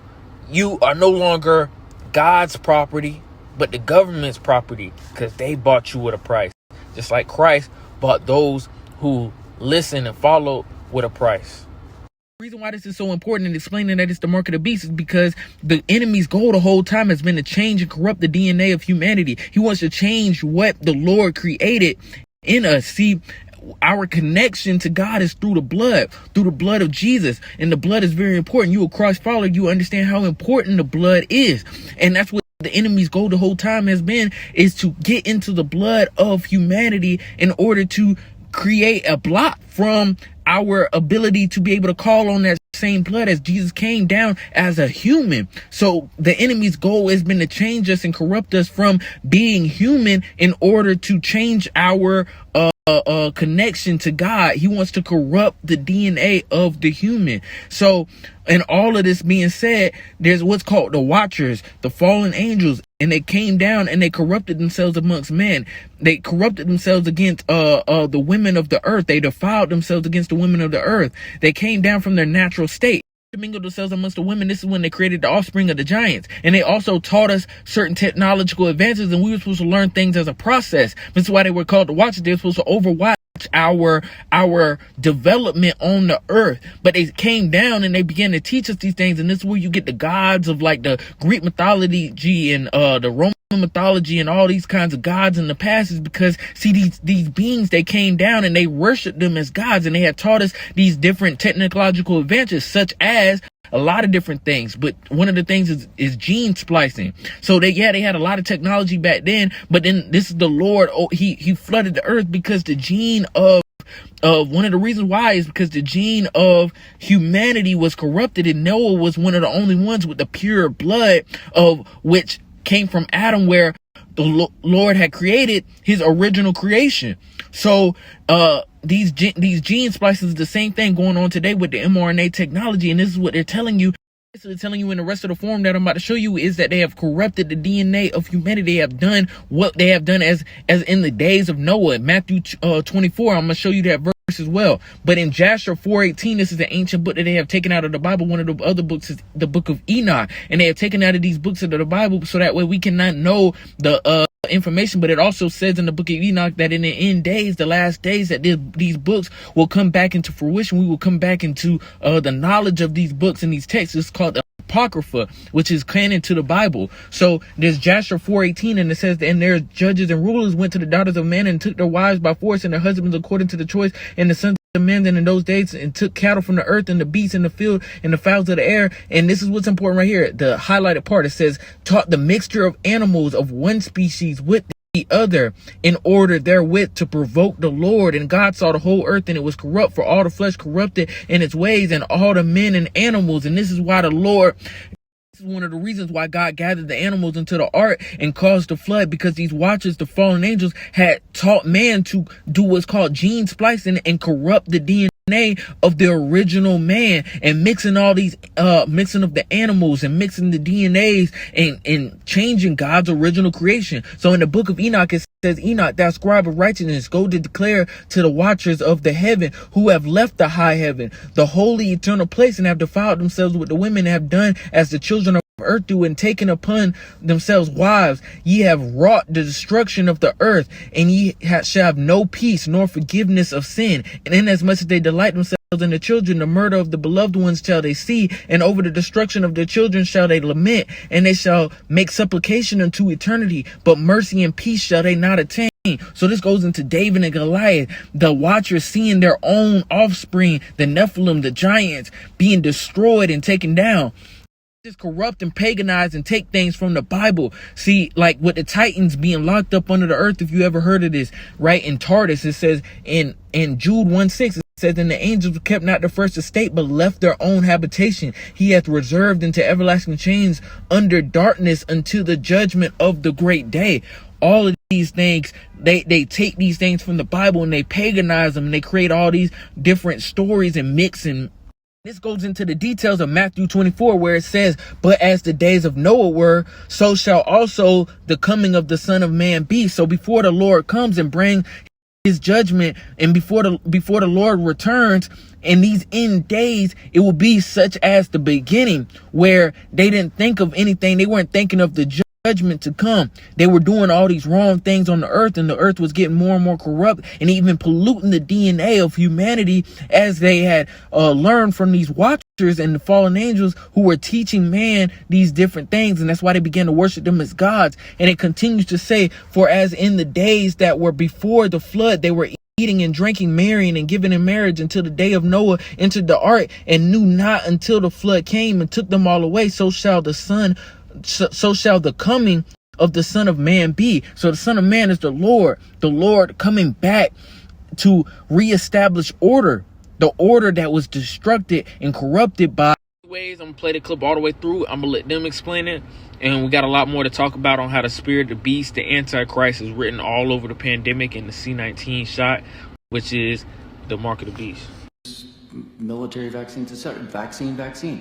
you are no longer God's property, but the government's property, because they bought you with a price. Just like Christ bought those who listen and follow with a price. The reason why this is so important in explaining that it's the mark of the beast is because the enemy's goal the whole time has been to change and corrupt the DNA of humanity. He wants to change what the Lord created in us. See, our connection to God is through the blood of Jesus. And the blood is very important. You a Christ follower, you understand how important the blood is. And that's what the enemy's goal the whole time has been, is to get into the blood of humanity in order to create a block from our ability to be able to call on that same blood as Jesus came down as a human. So the enemy's goal has been to change us and corrupt us from being human in order to change our connection to God. He wants to corrupt the DNA of the human. So, and all of this being said, there's what's called the Watchers, the fallen angels, and they came down and they corrupted themselves amongst men. They corrupted themselves against the women of the earth. They defiled themselves against the women of the earth. They came down from their natural state. Mingled themselves amongst the women. This is when they created the offspring of the giants. And they also taught us certain technological advances, and we were supposed to learn things as a process. This is why they were called the Watchers. They were supposed to overwatch our development on the earth. But they came down and they began to teach us these things, and this is where you get the gods of like the Greek mythology and the Roman mythology and all these kinds of gods in the past, is because see, these beings, they came down and they worshiped them as gods, and they had taught us these different technological advances, such as a lot of different things. But one of the things is gene splicing. So they had a lot of technology back then, but then this is the Lord. He flooded the earth because the gene of one of the reasons why is because the gene of humanity was corrupted, and Noah was one of the only ones with the pure blood of which came from Adam, where the Lord had created his original creation. So these gene splices is the same thing going on today with the mRNA technology, and this is what they're telling you. They're telling you in the rest of the form that I'm about to show you, is that they have corrupted the DNA of humanity. They have done what they have done as in the days of Noah. Matthew 24, I'm going to show you that verse as well. But in Jasher 4:18, this is an ancient book that they have taken out of the Bible. One of the other books is the book of Enoch, and they have taken out of these books of the Bible so that way we cannot know the information. But it also says in the book of Enoch that in the end days, the last days, that these books will come back into fruition. We will come back into the knowledge of these books and these texts. It's called the Apocrypha, which is canon to the Bible. So there's Jasher 4:18, and it says, and their judges and rulers went to the daughters of men and took their wives by force and their husbands according to the choice, and the sons of men in those days, and took cattle from the earth and the beasts in the field and the fowls of the air. And this is what's important right here, the highlighted part. It says, taught the mixture of animals of one species with the other, in order therewith to provoke the Lord. And God saw the whole earth, and it was corrupt, for all the flesh corrupted in its ways, and all the men and animals. And this is why the Lord, this is one of the reasons why God gathered the animals into the ark and caused the flood, because these Watchers, the fallen angels, had taught man to do what's called gene splicing and corrupt the DNA of the original man, and mixing all these mixing of the animals and mixing the DNAs and changing God's original creation. So in the book of Enoch, it says, Enoch, thou scribe of righteousness, go to declare to the Watchers of the heaven, who have left the high heaven, the holy eternal place, and have defiled themselves with the women, and have done as the children of earth do, and taken upon themselves wives. Ye have wrought the destruction of the earth, and ye shall have no peace nor forgiveness of sin. And inasmuch as they delight themselves and the children, the murder of the beloved ones shall they see, and over the destruction of their children shall they lament, and they shall make supplication unto eternity, but mercy and peace shall they not attain. So this goes into David and Goliath, the watchers seeing their own offspring, the Nephilim, the giants, being destroyed and taken down. Just corrupt and paganize and take things from the Bible. See, like with the Titans being locked up under the earth, if you ever heard of this, right? In Tardis, it says in Jude 1:6, it says, and the angels kept not the first estate, but left their own habitation. He hath reserved into everlasting chains under darkness until the judgment of the great day. All of these things, they take these things from the Bible and they paganize them, and they create all these different stories and mix. And this goes into the details of Matthew 24, where it says, but as the days of Noah were, so shall also the coming of the Son of Man be. So before the Lord comes and bring his judgment, and before the Lord returns in these end days, it will be such as the beginning, where they didn't think of anything. They weren't thinking of the judgment to come. They were doing all these wrong things on the earth, and the earth was getting more and more corrupt, and even polluting the DNA of humanity, as they had learned from these watchers and the fallen angels who were teaching man these different things. And that's why they began to worship them as gods. And it continues to say, for as in the days that were before the flood, they were eating and drinking, marrying and giving in marriage until the day of Noah entered the ark, and knew not until the flood came and took them all away. So shall the coming of the Son of Man be. So the Son of Man is the Lord coming back to reestablish order, the order that was destructed and corrupted by ways. I'm gonna play the clip all the way through. I'm gonna let them explain it, and we got a lot more to talk about on how the spirit, the beast, the Antichrist is written all over the Pandemic and the C19 Shot, which is the mark of the beast.
Military vaccines, etc. Vaccine.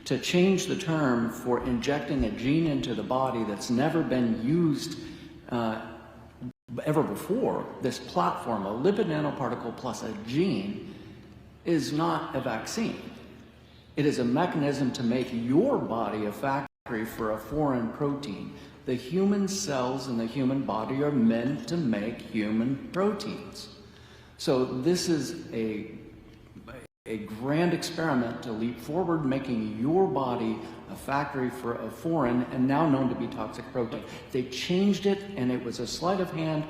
To change the term for injecting a gene into the body that's never been used ever before, this platform, a lipid nanoparticle plus a gene, is not a vaccine. It is a mechanism to make your body a factory for a foreign protein. The human cells in the human body are meant to make human proteins. So this is a grand experiment to leap forward, making your body a factory for a foreign and now known to be toxic protein. They changed it, and it was a sleight of hand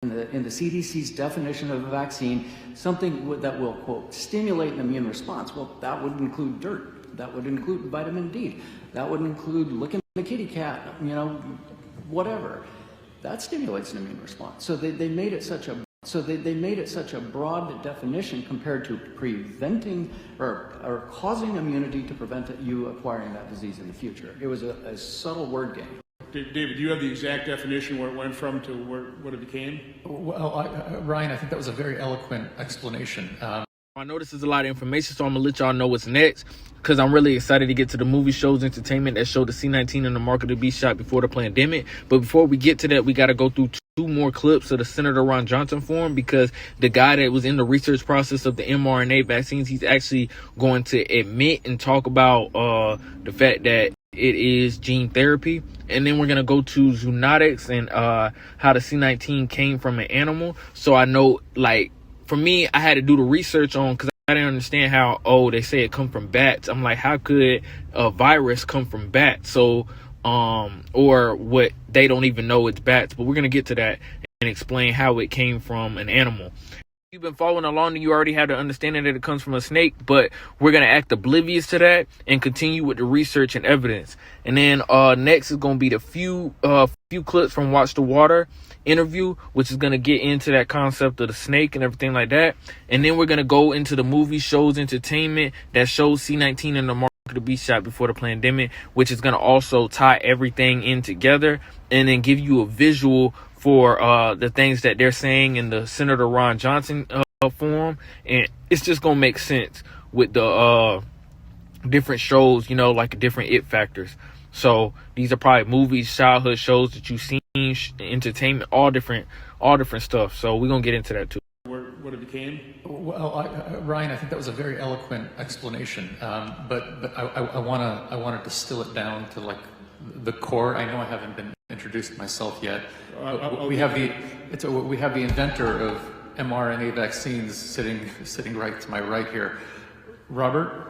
in the CDC's definition of a vaccine, something that will, quote, stimulate an immune response. Well, that would include dirt. That would include vitamin D. That would include licking the kitty cat, whatever. That stimulates an immune response. So they made it such a broad definition compared to preventing or causing immunity to prevent you acquiring that disease in the future. It was a subtle word game.
David, do you have the exact definition where it went from to what it became?
Well, Ryan, I think that was a very eloquent explanation.
I know this is a lot of information, so I'm gonna let y'all know what's next, because I'm really excited to get to the movie, shows, entertainment that showed the C19 and the mark of the beast shot before the pandemic. But before we get to that, we got to go through two more clips of the Senator Ron Johnson forum, because the guy that was in the research process of the mRNA vaccines, he's actually going to admit and talk about the fact that it is gene therapy. And then we're going to go to zoonotics and how the C19 came from an animal. So I know, like, for me, I had to do the research on, because I didn't understand how, they say it come from bats. I'm like, how could a virus come from bats? So, or what, they don't even know it's bats. But we're going to get to that and explain how it came from an animal. If you've been following along, you already have the understanding that it comes from a snake, but we're going to act oblivious to that and continue with the research and evidence. And then next is going to be the few clips from Watch the Water interview, which is going to get into that concept of the snake and everything like that. And then we're going to go into the movie, shows, entertainment that shows C19 and the mark of the beast shot before the pandemic, which is going to also tie everything in together and then give you a visual for the things that they're saying in the Senator Ron Johnson forum. And it's just going to make sense with the different shows, like different it factors. So these are probably movies, childhood shows that you've seen, entertainment, all different stuff. So we're going to get into that too.
What it became?
Well, Ryan, I think that was a very eloquent explanation. But I want to distill it down to like the core. I know I haven't been introduced myself yet. We have the inventor mRNA vaccines sitting right to my right here. Robert,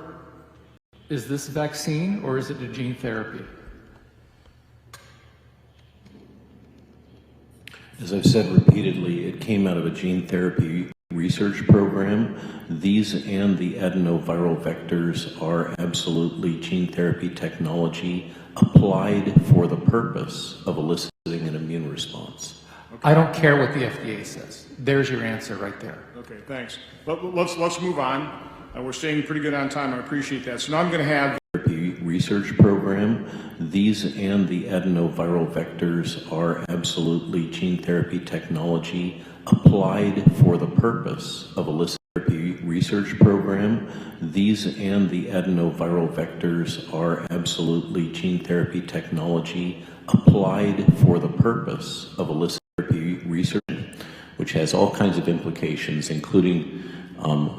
is this vaccine or is it a gene therapy?
As I've said repeatedly, it came out of a gene therapy research program. These and the adenoviral vectors are absolutely gene therapy technology applied for the purpose of eliciting an immune response.
Okay. I don't care what the FDA says. There's your answer right there.
Okay, thanks. Let's move on. We're staying pretty good on time. I appreciate that. So now I'm going to have
research program. These and the adenoviral vectors are absolutely gene therapy technology applied for the purpose of eliciting research program. These and the adenoviral vectors are absolutely gene therapy technology applied for the purpose of eliciting research, which has all kinds of implications, including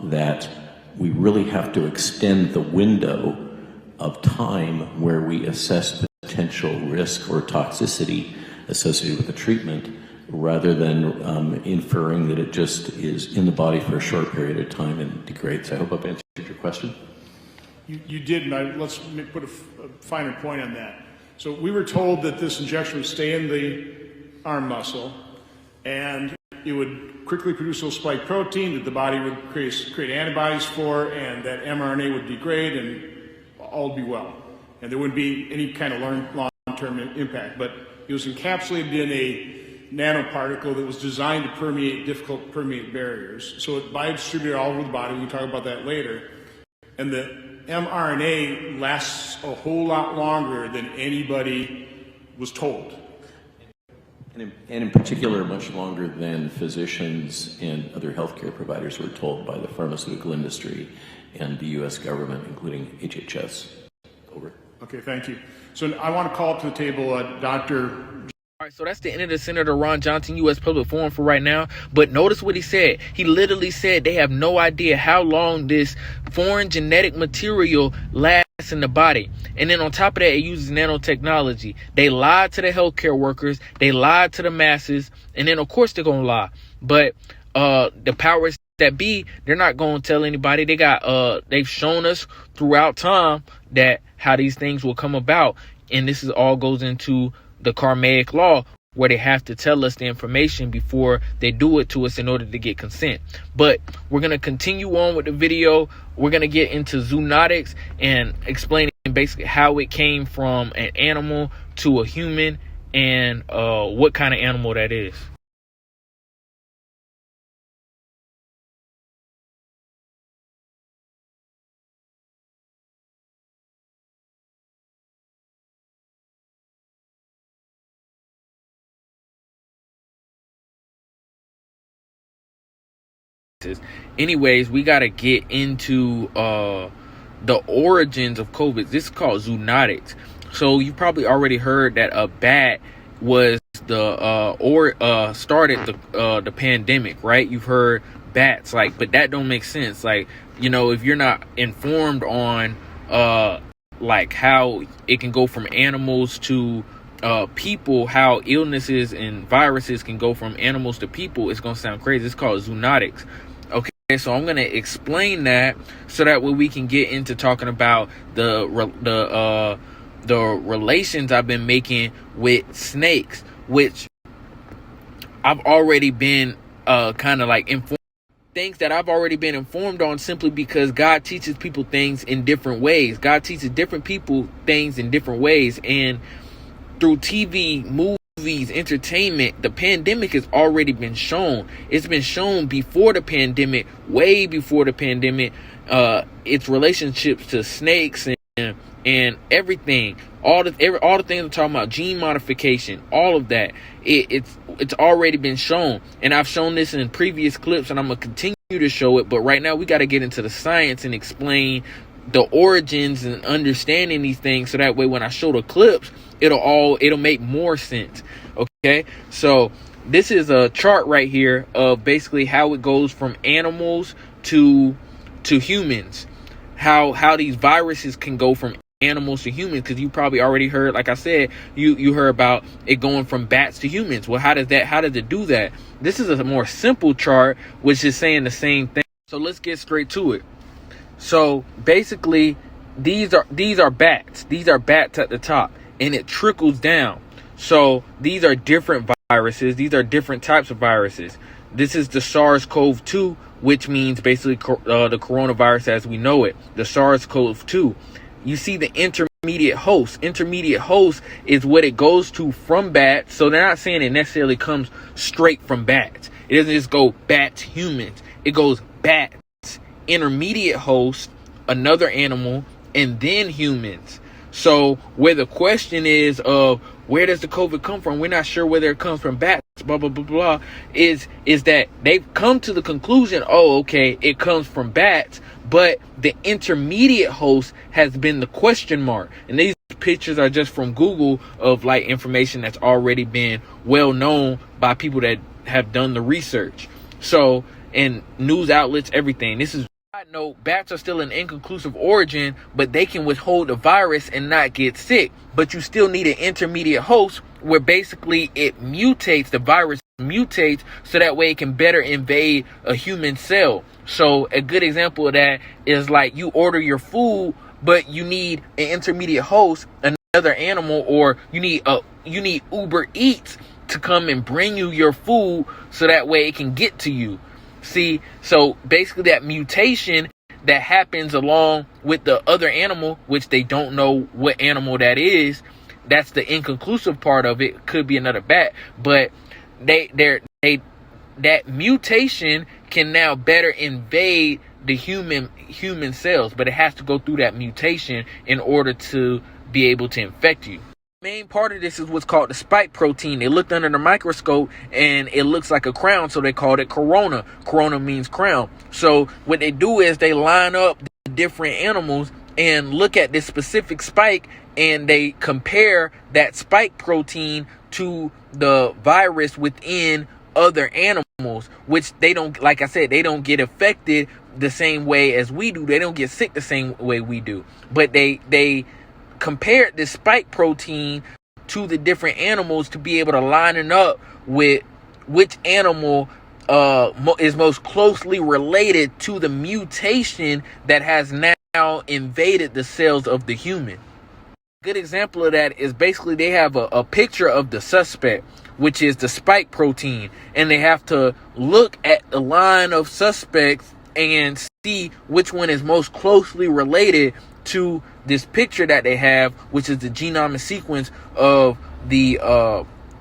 that we really have to extend the window of time where we assess the potential risk or toxicity associated with the treatment, rather than inferring that it just is in the body for a short period of time and degrades. I hope I've answered your question.
You did, and let's put a finer point on that. So we were told that this injection would stay in the arm muscle, and it would quickly produce a spike protein that the body would create antibodies for, and that mRNA would degrade and all would be well. And there wouldn't be any kind of long-term impact. But it was encapsulated in a nanoparticle that was designed to permeate difficult to permeate barriers. So it biodistributed all over the body. We can talk about that later. And the mRNA lasts a whole lot longer than anybody was told.
And in particular, much longer than physicians and other healthcare providers were told by the pharmaceutical industry and the U.S. government, including HHS. Over.
Okay, thank you. So I want to call up to the table Dr.
All right, so that's the end of the Senator Ron Johnson U.S. Public Forum for right now. But notice what he said. He literally said they have no idea how long this foreign genetic material lasts in the body. And then on top of that, it uses nanotechnology. They lied to the healthcare workers. They lied to the masses. And then, of course, they're going to lie. But the powers that be, they're not going to tell anybody. They've shown us throughout time that how these things will come about. And this is all goes into the karmic law, where they have to tell us the information before they do it to us in order to get consent. But we're going to continue on with the video. We're going to get into zoonotics and explaining basically how it came from an animal to a human and what kind of animal that is. Anyways, we got to get into the origins of COVID. This is called zoonotics. So you probably already heard that a bat was started the pandemic, right? You've heard bats, but that don't make sense. If you're not informed on how it can go from animals to people, how illnesses and viruses can go from animals to people, it's gonna sound crazy. It's called zoonotics. Okay, so I'm gonna explain that so that way we can get into talking about the relations I've been making with snakes, which I've already been informed. Things that I've already been informed on, simply because God teaches people things in different ways. God teaches different people things in different ways, and through TV, movies, entertainment, the pandemic has already been shown. It's been shown before the pandemic, way before the pandemic. Its relationships to snakes and everything, all the things I'm talking about, gene modification, all of that. It's already been shown, and I've shown this in previous clips, and I'm gonna continue to show it. But right now, we got to get into the science and explain the origins and understanding these things, so that way when I show the clips, it'll make more sense. Okay, so this is a chart right here of basically how it goes from animals to humans, how these viruses can go from animals to humans, because you probably already heard, like I said, you heard about it going from bats to humans. Well, how does it do that? This is a more simple chart, which is saying the same thing. So let's get straight to it. So basically, these are bats. These are bats at the top, and it trickles down. So these are different viruses. These are different types of viruses. This is the SARS-CoV-2, which means basically the coronavirus as we know it, the SARS-CoV-2. You see the intermediate host. Intermediate host is what it goes to from bats. So they're not saying it necessarily comes straight from bats. It doesn't just go bats, humans. It goes bats, intermediate host, another animal, and then humans. So where the question is of where does the COVID come from? We're not sure whether it comes from bats, blah, blah, blah, blah, is that they've come to the conclusion, oh, okay, it comes from bats, but the intermediate host has been the question mark. And these pictures are just from Google of like information that's already been well known by people that have done the research. So, and news outlets, everything. This is, I know bats are still an inconclusive origin, but they can withhold the virus and not get sick. But you still need an intermediate host where basically it mutates, the virus mutates, so that way it can better invade a human cell. So a good example of that is like you order your food, but you need an intermediate host, another animal, or you need Uber Eats to come and bring you your food so that way it can get to you. See, so basically that mutation that happens along with the other animal, which they don't know what animal that is, that's the inconclusive part of it. Could be another bat, but that mutation can now better invade the human cells, but it has to go through that mutation in order to be able to infect you. Main part of this is what's called the spike protein. They looked under the microscope and it looks like a crown, so they called it corona. Corona means crown. So what they do is they line up the different animals and look at this specific spike, and they compare that spike protein to the virus within other animals, which they don't, like I said, they don't get affected the same way as we do. They don't get sick the same way we do. But they compared this spike protein to the different animals to be able to line it up with which animal is most closely related to the mutation that has now invaded the cells of the human. A good example of that is basically they have a picture of the suspect, which is the spike protein, and they have to look at the line of suspects and see which one is most closely related to this picture that they have, which is the genomic sequence of the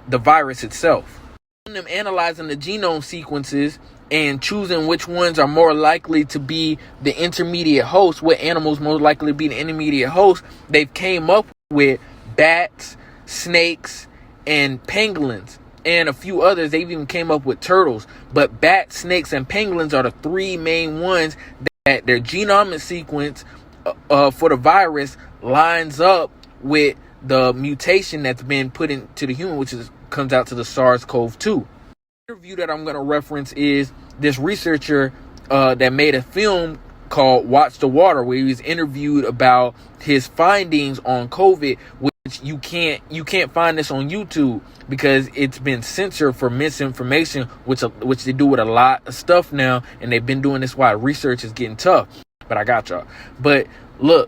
virus itself. Them analyzing the genome sequences and choosing which ones are more likely to be the intermediate host, what animals most likely to be the intermediate host, they've came up with bats, snakes, and pangolins, and a few others. They've even came up with turtles, but bats, snakes, and pangolins are the three main ones that their genomic sequence for the virus lines up with the mutation that's been put into the human, which comes out to the SARS-CoV-2. The interview that I'm going to reference is this researcher that made a film called Watch the Water, where he was interviewed about his findings on COVID, which you can't find this on YouTube because it's been censored for misinformation, which they do with a lot of stuff now, and they've been doing this while research is getting tough. But I got y'all. But look,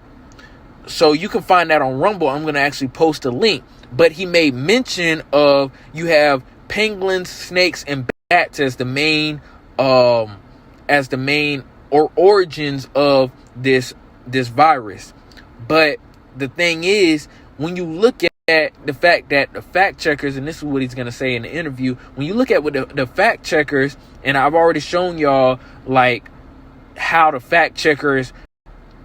so you can find that on Rumble. I'm going to actually post a link. But he made mention of you have penguins, snakes, and bats as the main origins of this virus. But the thing is, when you look at the fact that the fact checkers, and this is what he's going to say in the interview, when you look at what the fact checkers, and I've already shown y'all like how the fact checkers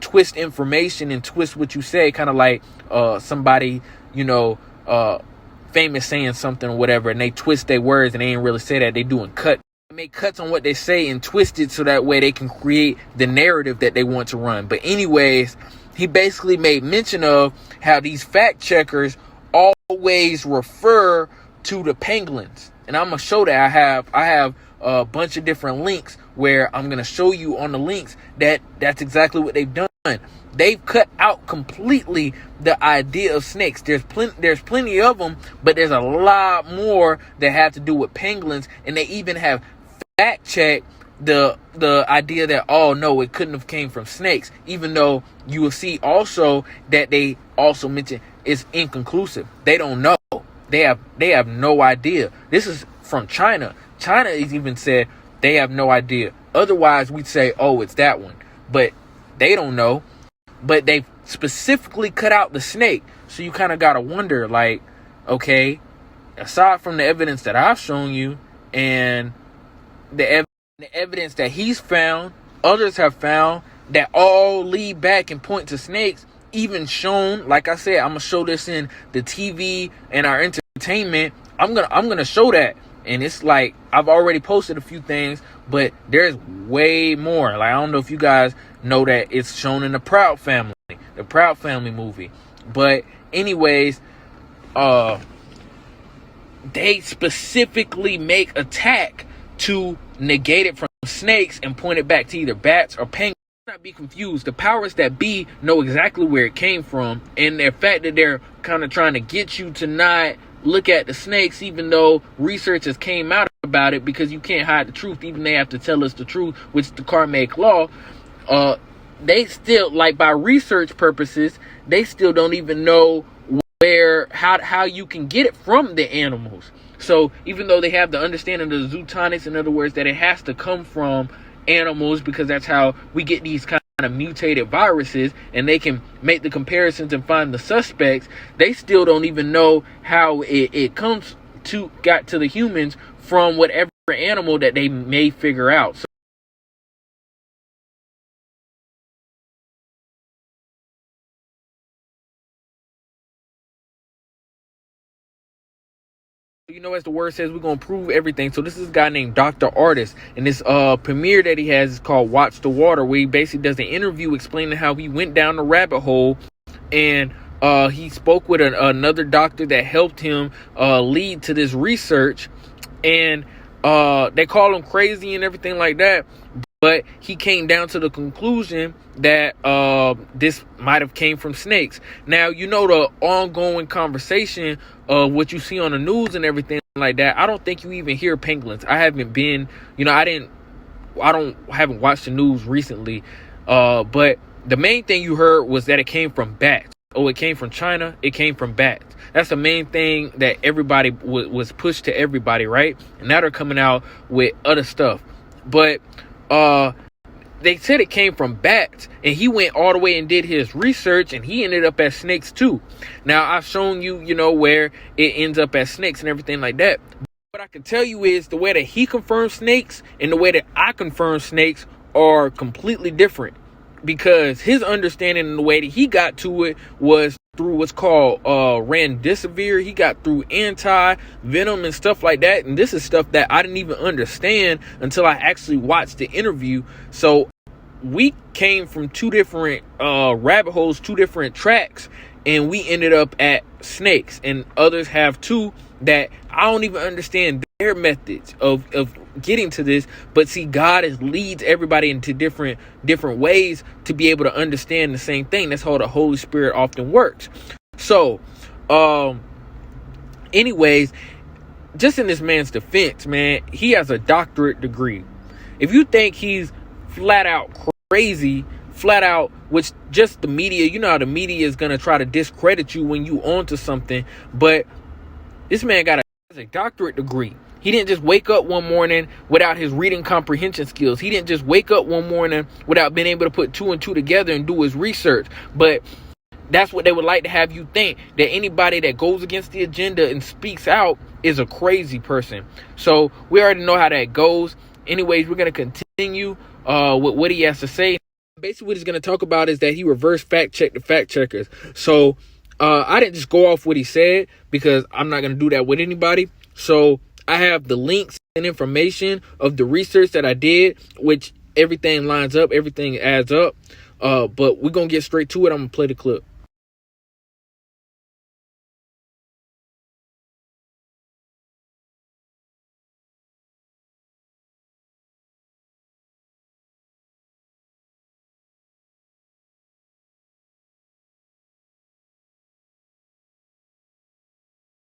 twist information and twist what you say, kind of like somebody, famous saying something or whatever, and they twist their words and they ain't really say that. They doing cut. They make cuts on what they say and twist it so that way they can create the narrative that they want to run. But anyways, he basically made mention of how these fact checkers always refer to the pangolins. And I'm going to show that. I have a bunch of different links where I'm going to show you on the links that that's exactly what they've done. They've cut out completely the idea of snakes. There's plenty of them, but there's a lot more that have to do with pangolins, and they even have fact checked the idea that, oh no, it couldn't have came from snakes, even though you will see also that they also mention it's inconclusive. They don't know. They have no idea. This is from China. China has even said they have no idea. Otherwise, we'd say, oh, it's that one. But they don't know. But they specifically cut out the snake. So you kind of got to wonder, like, okay, aside from the evidence that I've shown you and the evidence that he's found, others have found, that all lead back and point to snakes, even shown, like I said, I'm going to show this in the TV and our entertainment. I'm going to show that. And it's like, I've already posted a few things, but there's way more. Like, I don't know if you guys know that it's shown in the Proud Family movie. But anyways, they specifically make attack to negate it from snakes and point it back to either bats or penguins. Not be confused. The powers that be know exactly where it came from, and the fact that they're kind of trying to get you to not look at the snakes, even though research has came out about it, because you can't hide the truth. Even they have to tell us the truth, which is the karmic law. They still, like, by research purposes, they still don't even know how you can get it from the animals. So even though they have the understanding of the zootonics, in other words, that it has to come from animals, because that's how we get these kind of mutated viruses, and they can make the comparisons and find the suspects, they still don't even know how it got to the humans from whatever animal that they may figure out. So you know, as the word says, we're going to prove everything. So this is a guy named Dr. Artist, and this premiere that he has is called Watch the Water, where he basically does an interview explaining how he went down the rabbit hole, and he spoke with another doctor that helped him lead to this research, and they call him crazy and everything like that. But he came down to the conclusion that this might have came from snakes. Now, you know, the ongoing conversation of what you see on the news and everything like that, I don't think you even hear pangolins. I haven't been, haven't watched the news recently. But the main thing you heard was that it came from bats. Oh, it came from China. It came from bats. That's the main thing that everybody was pushed to everybody, right? And now they're coming out with other stuff. But they said it came from bats, and he went all the way and did his research, and he ended up at snakes too. Now, I've shown you, where it ends up at snakes and everything like that. What I can tell you is the way that he confirms snakes and the way that I confirm snakes are completely different, because his understanding and the way that he got to it was through what's called remdesivir. He got through anti-venom and stuff like that, and this is stuff that I didn't even understand until I actually watched the interview. So we came from two different rabbit holes, two different tracks, and we ended up at snakes, and others have too, that I don't even understand their methods of getting to this. But see, God leads everybody into different ways to be able to understand the same thing. That's how the Holy Spirit often works. So anyways, just in this man's defense, man, he has a doctorate degree. If you think he's flat out crazy, flat out, which just the media, you know how the media is going to try to discredit you when you onto something, but this man got a doctorate degree. He didn't just wake up one morning without his reading comprehension skills. He didn't just wake up one morning without being able to put two and two together and do his research. But that's what they would like to have you think, that anybody that goes against the agenda and speaks out is a crazy person. So we already know how that goes. Anyways, we're going to continue with what he has to say. Basically, what he's going to talk about is that he reverse fact checked the fact checkers. So I didn't just go off what he said, because I'm not going to do that with anybody. So I have the links and information of the research that I did, which everything lines up, everything adds up. But we're going to get straight to it. I'm going to play the clip.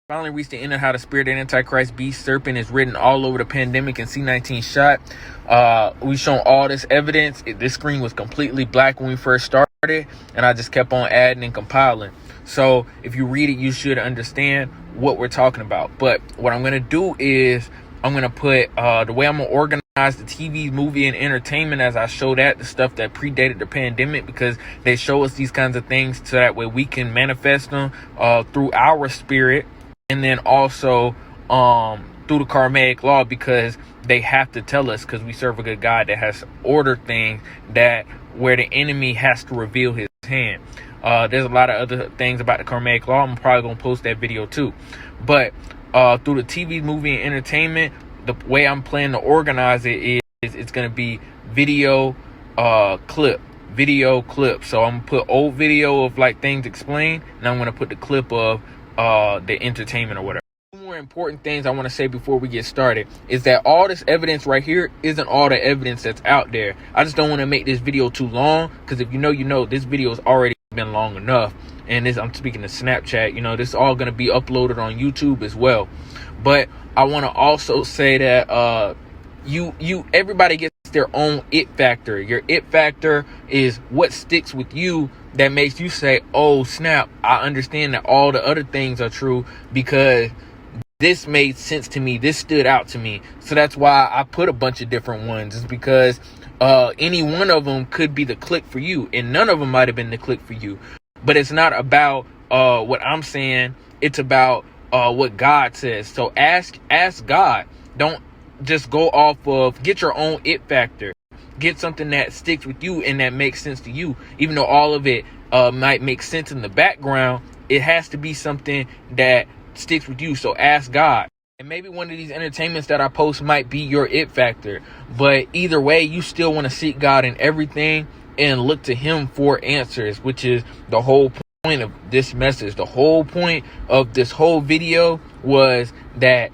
Finally reached the end of how the spirit of Antichrist Beast Serpent is written all over the Pandemic and C19 Shot. We've shown all this evidence. This screen was completely black when we first started, and I just kept on adding and compiling. So if you read it, you should understand what we're talking about. But what I'm going to do is I'm going to put the way I'm going to organize the TV, movie, and entertainment as I show that, the stuff that predated the pandemic, because they show us these kinds of things so that way we can manifest them through our spirit. And then also through the karmic law, because they have to tell us, because we serve a good God that has ordered things that where the enemy has to reveal his hand. There's a lot of other things about the karmic law. I'm probably going to post that video too. But through the TV, movie, and entertainment, the way I'm planning to organize it is it's going to be video clip. So I'm going to put old video of like things explained, and I'm going to put the clip of the entertainment or whatever. Two more important things I want to say before we get started is that all this evidence right here isn't all the evidence that's out there. I just don't want to make this video too long, because if you know, this video has already been long enough. And this, I'm speaking to Snapchat, this is all going to be uploaded on YouTube as well. But I want to also say that everybody gets their own it factor. Your it factor is what sticks with you that makes you say, oh snap, I understand that all the other things are true because this made sense to me, this stood out to me. So that's why I put a bunch of different ones. It's because any one of them could be the click for you, and none of them might have been the click for you. But it's not about what I'm saying, it's about what God says. So ask God. Don't just go off of, get your own it factor. Get something that sticks with you and that makes sense to you. Even though all of it might make sense in the background, it has to be something that sticks with you. So ask God. And maybe one of these entertainments that I post might be your it factor. But either way, you still want to seek God in everything and look to him for answers, which is the whole point of this message. The whole point of this whole video was that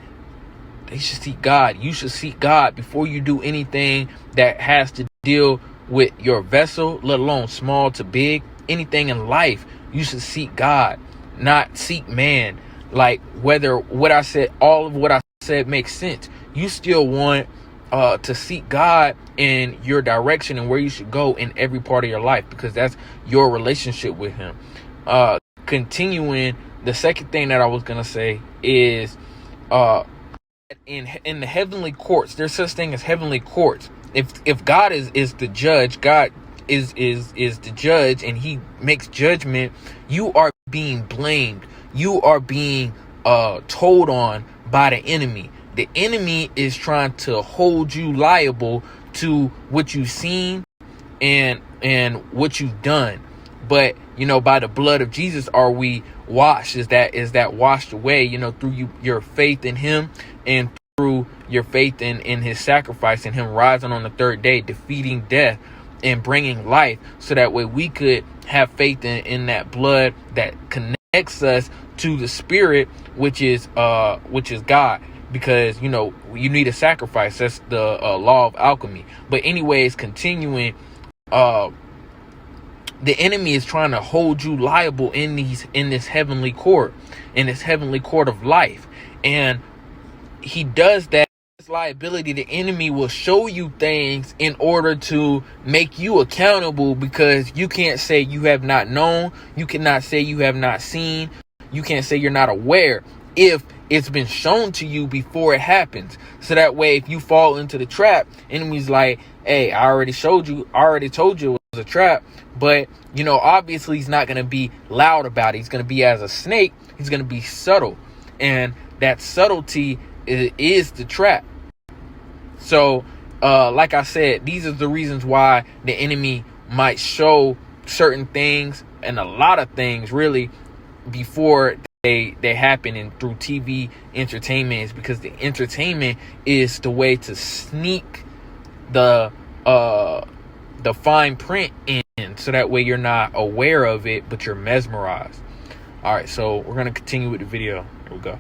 they should seek God. You should seek God before you do anything that has to deal with your vessel, let alone small to big. Anything in life, you should seek God, not seek man. Like whether what I said, all of what I said makes sense, you still want to seek God in your direction and where you should go in every part of your life, because that's your relationship with him. Continuing, the second thing that I was going to say is in the heavenly courts, there's such thing as heavenly courts. If God is the judge, God is the judge, and he makes judgment, you are being blamed. You are being told on by the enemy. The enemy is trying to hold you liable to what you've seen and what you've done. But by the blood of Jesus are we washed. Is that washed away, through your faith in him and through your faith in his sacrifice and him rising on the third day, defeating death and bringing life, so that way we could have faith in that blood that connects us to the spirit, which is God. Because you need a sacrifice. That's the law of alchemy. But anyways, continuing, the enemy is trying to hold you liable in this heavenly court, in this heavenly court of life. And he does that. This liability, the enemy will show you things in order to make you accountable, because you can't say you have not known. You cannot say you have not seen. You can't say you're not aware if it's been shown to you before it happens. So that way, if you fall into the trap, enemy's like, hey, I already told you it was a trap. But obviously he's not going to be loud about it. He's going to be as a snake. He's going to be subtle, and that subtlety is the trap. So like I said, these are the reasons why the enemy might show certain things, and a lot of things really, before they happen, and through TV entertainment, is because the entertainment is the way to sneak the fine print in, so that way you're not aware of it, but you're mesmerized. All right, so we're going to continue with the video. Here we go.